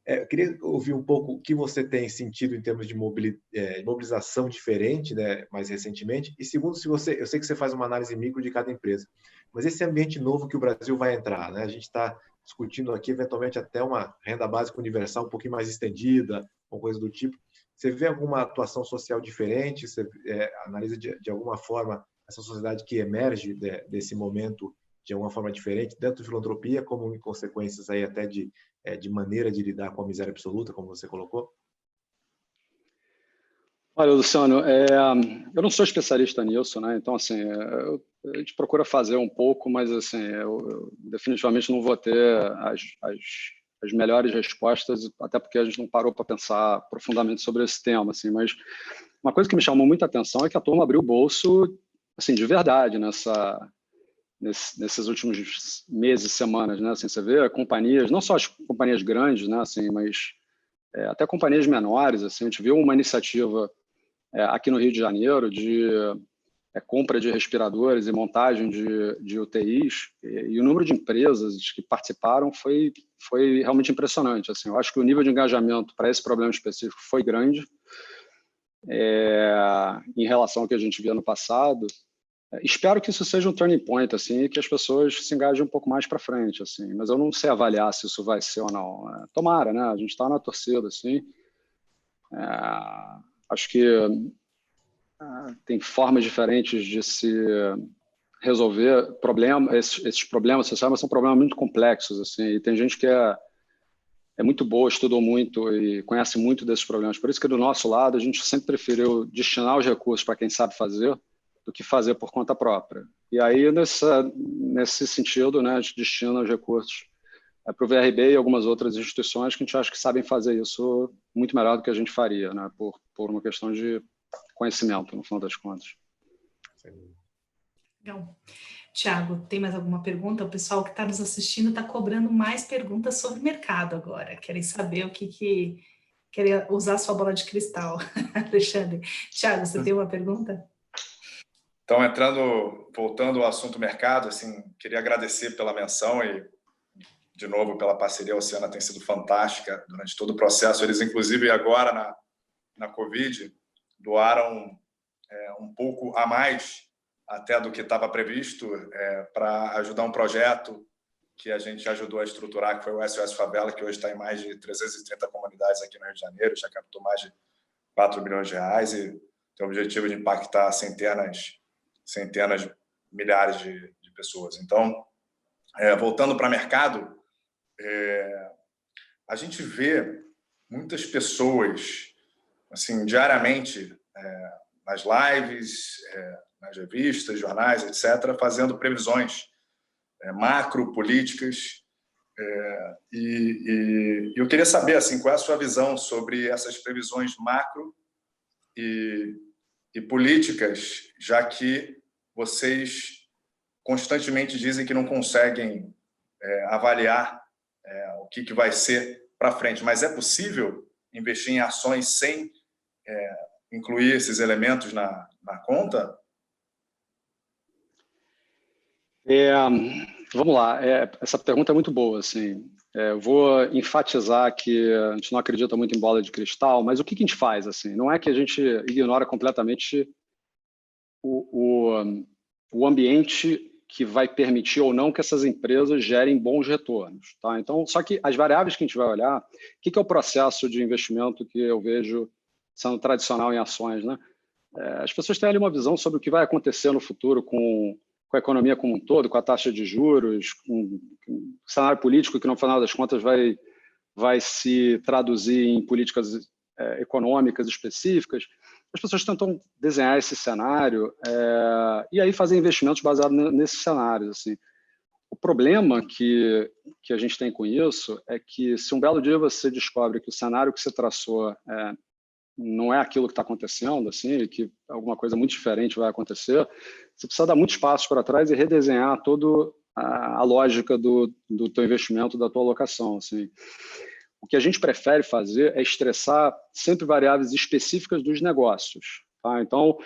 Speaker 4: Eu queria ouvir um pouco o que você tem sentido em termos de mobilização diferente, né, mais recentemente. E segundo, eu sei que você faz uma análise micro de cada empresa, mas esse ambiente novo que o Brasil vai entrar, né? A gente está discutindo aqui, eventualmente, até uma renda básica universal um pouquinho mais estendida, uma coisa do tipo. Você vê alguma atuação social diferente? Você analisa de alguma forma essa sociedade que emerge desse momento de alguma forma diferente, dentro de filantropia, como em consequências aí até de maneira de lidar com a miséria absoluta, como você colocou?
Speaker 3: Olha, Luciano, eu não sou especialista nisso, né? Então, assim, a gente procura fazer um pouco, mas, assim, eu definitivamente não vou ter as melhores respostas, até porque a gente não parou para pensar profundamente sobre esse tema, assim. Mas uma coisa que me chamou muita atenção é que a turma abriu o bolso, assim, de verdade, nesses últimos meses, semanas, né? Assim, você vê companhias, não só as companhias grandes, né? Assim, mas até companhias menores, assim, a gente viu uma iniciativa aqui no Rio de Janeiro de compra de respiradores e montagem de UTIs, e o número de empresas que participaram foi realmente impressionante. Assim, eu acho que o nível de engajamento para esse problema específico foi grande em relação ao que a gente via no passado. Espero que isso seja um turning point, assim, e que as pessoas se engajem um pouco mais para frente, assim. Mas eu não sei avaliar se isso vai ser ou não. Tomara, né? A gente está na torcida, assim. Acho que tem formas diferentes de se resolver esses problemas sociais, mas são problemas muito complexos, assim. E tem gente que é muito boa, estudou muito e conhece muito desses problemas. Por isso que do nosso lado a gente sempre preferiu destinar os recursos para quem sabe fazer do que fazer por conta própria. E aí, nesse sentido, né, a gente destina os recursos para o VRB e algumas outras instituições que a gente acha que sabem fazer isso muito melhor do que a gente faria, né, por uma questão de conhecimento, no final das contas.
Speaker 1: Legal. Tiago, tem mais alguma pergunta? O pessoal que está nos assistindo está cobrando mais perguntas sobre mercado agora. Querem saber o que querem usar sua bola de cristal. Alexandre. Tiago, você tem uma pergunta?
Speaker 2: Então, voltando ao assunto mercado, assim, queria agradecer pela menção e, de novo, pela parceria. A Oceana tem sido fantástica durante todo o processo. Eles, inclusive, agora, na Covid, doaram um pouco a mais até do que estava previsto para ajudar um projeto que a gente ajudou a estruturar, que foi o SOS Favela, que hoje está em mais de 330 comunidades aqui no Rio de Janeiro, já captou mais de 4 bilhões de reais e tem o objetivo de impactar centenas, milhares de pessoas. Então, voltando para o mercado, a gente vê muitas pessoas, assim, diariamente, nas lives, nas revistas, jornais, etc., fazendo previsões macro, políticas. E eu queria saber, assim, qual é a sua visão sobre essas previsões macro e políticas, já que vocês constantemente dizem que não conseguem avaliar o que vai ser para frente. Mas é possível investir em ações sem incluir esses elementos na conta?
Speaker 3: Vamos lá, essa pergunta é muito boa. Assim. Eu vou enfatizar que a gente não acredita muito em bola de cristal, mas o que a gente faz? Assim? Não é que a gente ignora completamente o ambiente que vai permitir ou não que essas empresas gerem bons retornos. Tá? Então, só que as variáveis que a gente vai olhar, o que é o processo de investimento que eu vejo sendo tradicional em ações, né? As pessoas têm ali uma visão sobre o que vai acontecer no futuro com a economia como um todo, com a taxa de juros, com o cenário político que, no final das contas, vai se traduzir em políticas econômicas específicas. As pessoas tentam desenhar esse cenário e aí fazer investimentos baseados nesses cenários. Assim. O problema que a gente tem com isso é que, se um belo dia você descobre que o cenário que você traçou não é aquilo que está acontecendo, assim, que alguma coisa muito diferente vai acontecer, você precisa dar muitos passos para trás e redesenhar toda a lógica do teu investimento, da tua alocação. Assim. O que a gente prefere fazer é estressar sempre variáveis específicas dos negócios. Tá? Então,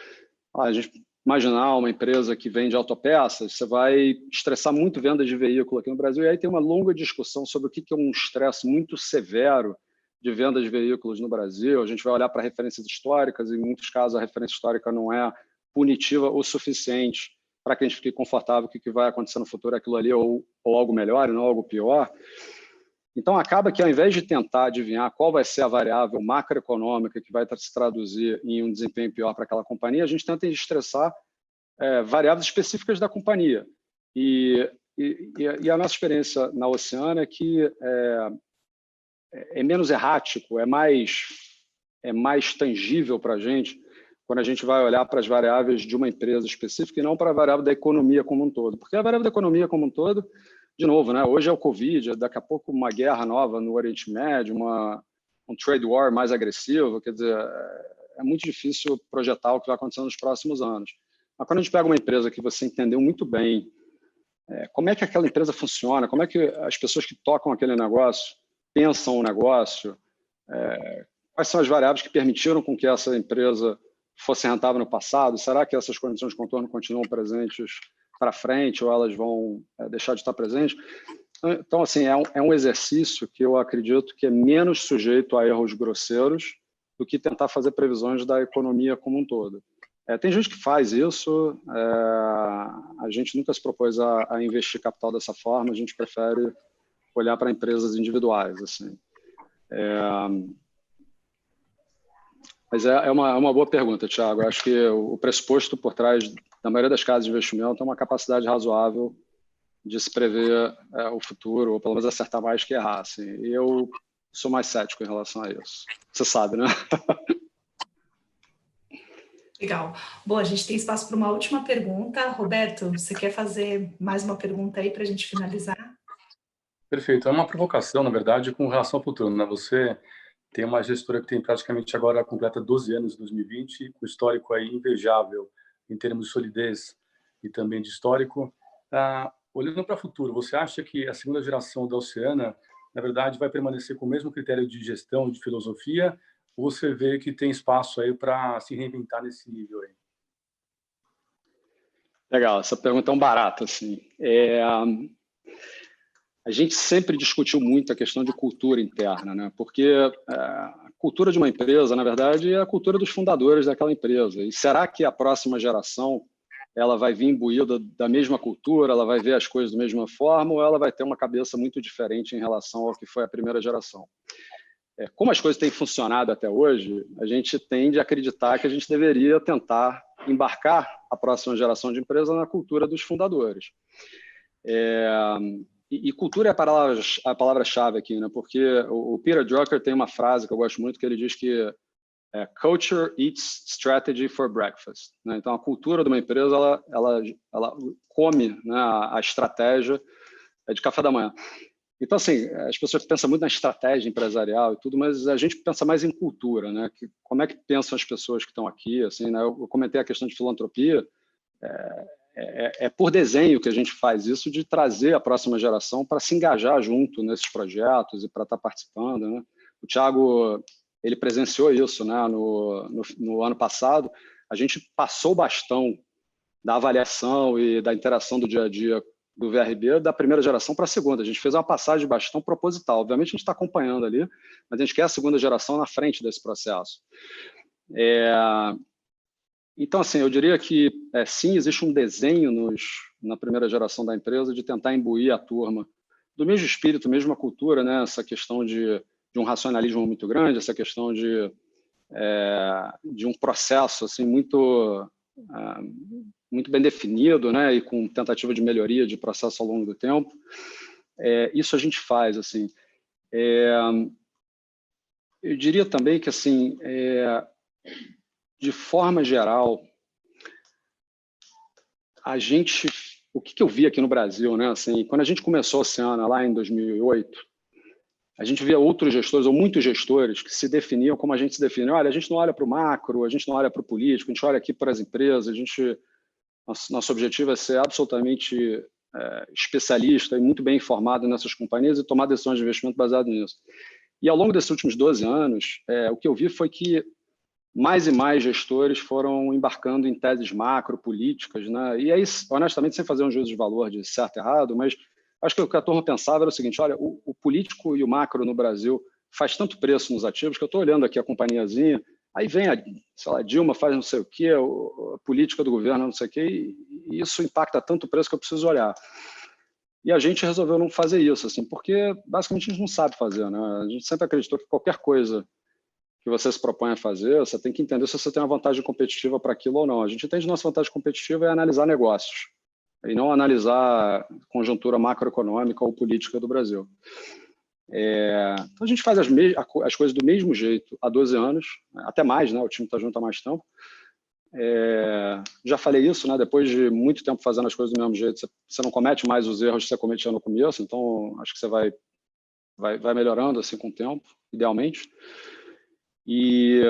Speaker 3: a gente imaginar uma empresa que vende autopeças, você vai estressar muito venda de veículo aqui no Brasil, e aí tem uma longa discussão sobre o que é um estresse muito severo de venda de veículos no Brasil. A gente vai olhar para referências históricas, e em muitos casos a referência histórica não é punitiva o suficiente para que a gente fique confortável que o que vai acontecer no futuro é aquilo ali, ou algo melhor, e não algo pior. Então, acaba que, ao invés de tentar adivinhar qual vai ser a variável macroeconômica que vai se traduzir em um desempenho pior para aquela companhia, a gente tenta estressar variáveis específicas da companhia. E a nossa experiência na Oceana é que é menos errático, é mais tangível para a gente quando a gente vai olhar para as variáveis de uma empresa específica e não para a variável da economia como um todo. Porque a variável da economia como um todo, de novo, né, hoje é o Covid, daqui a pouco uma guerra nova no Oriente Médio, um trade war mais agressivo, quer dizer, é muito difícil projetar o que vai acontecer nos próximos anos. Mas quando a gente pega uma empresa que você entendeu muito bem como é que aquela empresa funciona, como é que as pessoas que tocam aquele negócio pensam o negócio, quais são as variáveis que permitiram com que essa empresa fosse rentável no passado, será que essas condições de contorno continuam presentes para frente ou elas vão deixar de estar presentes? Então, assim, é um exercício que eu acredito que é menos sujeito a erros grosseiros do que tentar fazer previsões da economia como um todo. Tem gente que faz isso, a gente nunca se propôs a investir capital dessa forma, a gente prefere olhar para empresas individuais. Assim. Mas é uma boa pergunta, Thiago. Eu acho que o pressuposto por trás da maioria das casas de investimento é uma capacidade razoável de se prever o futuro, ou pelo menos acertar mais que errar. Assim. E eu sou mais cético em relação a isso. Você sabe, né?
Speaker 1: Legal. Bom, a gente tem espaço para uma última pergunta. Roberto, você quer fazer mais uma pergunta aí para a gente finalizar?
Speaker 5: Perfeito. É uma provocação, na verdade, com relação ao futuro. Né? Você tem uma gestora que tem praticamente agora completa 12 anos, 2020, com histórico aí invejável em termos de solidez e também de histórico. Olhando para o futuro, você acha que a segunda geração da Oceana, na verdade, vai permanecer com o mesmo critério de gestão, de filosofia, ou você vê que tem espaço aí para se reinventar nesse nível aí?
Speaker 3: Legal, essa pergunta é um barato, assim. A gente sempre discutiu muito a questão de cultura interna, né? Porque a cultura de uma empresa, na verdade, é a cultura dos fundadores daquela empresa. E será que a próxima geração ela vai vir imbuída da mesma cultura, ela vai ver as coisas da mesma forma, ou ela vai ter uma cabeça muito diferente em relação ao que foi a primeira geração? Como as coisas têm funcionado até hoje, a gente tende a acreditar que a gente deveria tentar embarcar a próxima geração de empresa na cultura dos fundadores. E cultura é a palavra-chave aqui, né? Porque o Peter Drucker tem uma frase que eu gosto muito, que ele diz que culture eats strategy for breakfast, né? Então, a cultura de uma empresa, ela come, né, a estratégia de café da manhã. Então, assim, as pessoas pensam muito na estratégia empresarial e tudo, mas a gente pensa mais em cultura, né? Como é que pensam as pessoas que estão aqui, assim, né? Eu comentei a questão de filantropia, é por desenho que a gente faz isso, de trazer a próxima geração para se engajar junto nesses projetos e para estar participando, né? O Thiago, ele presenciou isso, né? No ano passado, a gente passou o bastão da avaliação e da interação do dia a dia do VRB da primeira geração para a segunda. A gente fez uma passagem de bastão proposital. Obviamente, a gente está acompanhando ali, mas a gente quer a segunda geração na frente desse processo. Então, assim, eu diria que, sim, existe um desenho na primeira geração da empresa de tentar imbuir a turma do mesmo espírito, mesma cultura, né? Essa questão de um racionalismo muito grande, essa questão de um processo assim, muito bem definido, né? E com tentativa de melhoria de processo ao longo do tempo. Isso a gente faz. Assim. Eu diria também que, assim, de forma geral, o que eu vi aqui no Brasil, né? Assim, quando a gente começou a Oceana lá em 2008, a gente via outros gestores, ou muitos gestores, que se definiam como a gente se define. Olha, a gente não olha para o macro, a gente não olha para o político, a gente olha aqui para as empresas, nosso objetivo é ser absolutamente especialista e muito bem informado nessas companhias e tomar decisões de investimento baseado nisso. E ao longo desses últimos 12 anos, o que eu vi foi que mais e mais gestores foram embarcando em teses macro, políticas, né? E aí, honestamente, sem fazer um juízo de valor de certo e errado, mas acho que o que a turma pensava era o seguinte: olha, o político e o macro no Brasil faz tanto preço nos ativos que eu estou olhando aqui a companhiazinha, aí vem sei lá, Dilma faz não sei o quê, a política do governo não sei o quê, e isso impacta tanto o preço que eu preciso olhar. E a gente resolveu não fazer isso, assim, porque basicamente a gente não sabe fazer, né? A gente sempre acreditou que qualquer coisa que você se propõe a fazer, você tem que entender se você tem uma vantagem competitiva para aquilo ou não. A gente entende nossa vantagem competitiva é analisar negócios, e não analisar conjuntura macroeconômica ou política do Brasil. Então a gente faz as coisas do mesmo jeito há 12 anos, até mais, né? O time está junto há mais tempo. Já falei isso, né? Depois de muito tempo fazendo as coisas do mesmo jeito, você não comete mais os erros que você cometia no começo, então acho que você vai melhorando assim com o tempo, idealmente. E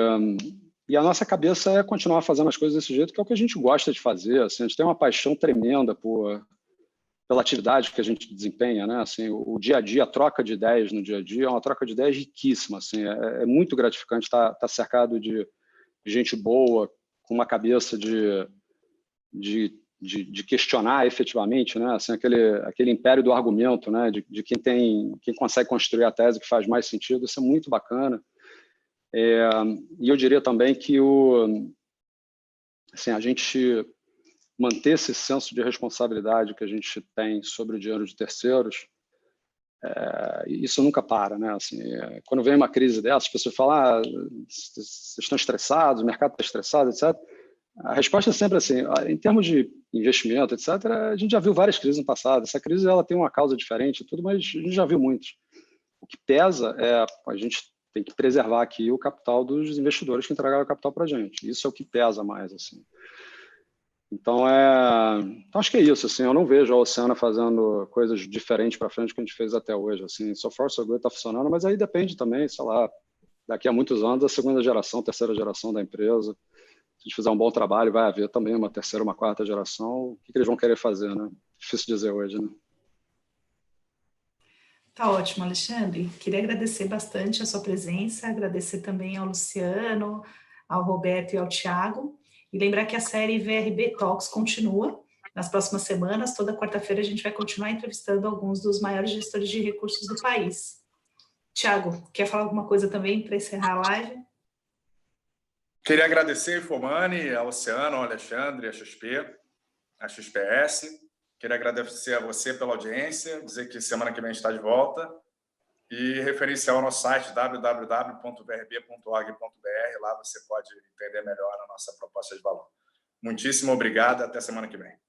Speaker 3: a nossa cabeça é continuar fazendo as coisas desse jeito, que é o que a gente gosta de fazer. Assim, a gente tem uma paixão tremenda pela atividade que a gente desempenha, né? Assim, o dia a dia, a troca de ideias no dia a dia é uma troca de ideias riquíssima. Assim, é muito gratificante estar cercado de gente boa, com uma cabeça de questionar efetivamente, né? Assim, aquele império do argumento, né? De quem consegue construir a tese que faz mais sentido. Isso é muito bacana. E eu diria também que assim, a gente manter esse senso de responsabilidade que a gente tem sobre o dinheiro de terceiros, isso nunca para, né? Assim, quando vem uma crise dessa, as pessoas falam: vocês estão estressados, o mercado está estressado, etc. A resposta é sempre assim: em termos de investimento, etc., a gente já viu várias crises no passado. Essa crise ela tem uma causa diferente, tudo, mas a gente já viu muitas. O que pesa é a gente tem que preservar aqui o capital dos investidores que entregaram o capital para a gente. Isso é o que pesa mais, assim. Então, então acho que é isso. Assim, eu não vejo a Oceana fazendo coisas diferentes para frente do que a gente fez até hoje. Assim, so far so good está funcionando, mas aí depende também, sei lá, daqui a muitos anos, a segunda geração, terceira geração da empresa. Se a gente fizer um bom trabalho, vai haver também uma terceira, uma quarta geração. O que eles vão querer fazer, né? Difícil dizer hoje, né?
Speaker 1: Tá ótimo, Alexandre. Queria agradecer bastante a sua presença, agradecer também ao Luciano, ao Roberto e ao Thiago, e lembrar que a série VRB Talks continua. nas próximas semanas. Toda quarta-feira a gente vai continuar entrevistando alguns dos maiores gestores de recursos do país. Thiago, quer falar alguma coisa também para encerrar a live?
Speaker 2: Queria agradecer a Infomani, a Oceano, ao Alexandre, a XP, a XPS. Queria agradecer a você pela audiência, dizer que semana que vem a gente está de volta e referenciar o nosso site www.vrb.org.br. Lá você pode entender melhor a nossa proposta de valor. Muitíssimo obrigado, até semana que vem.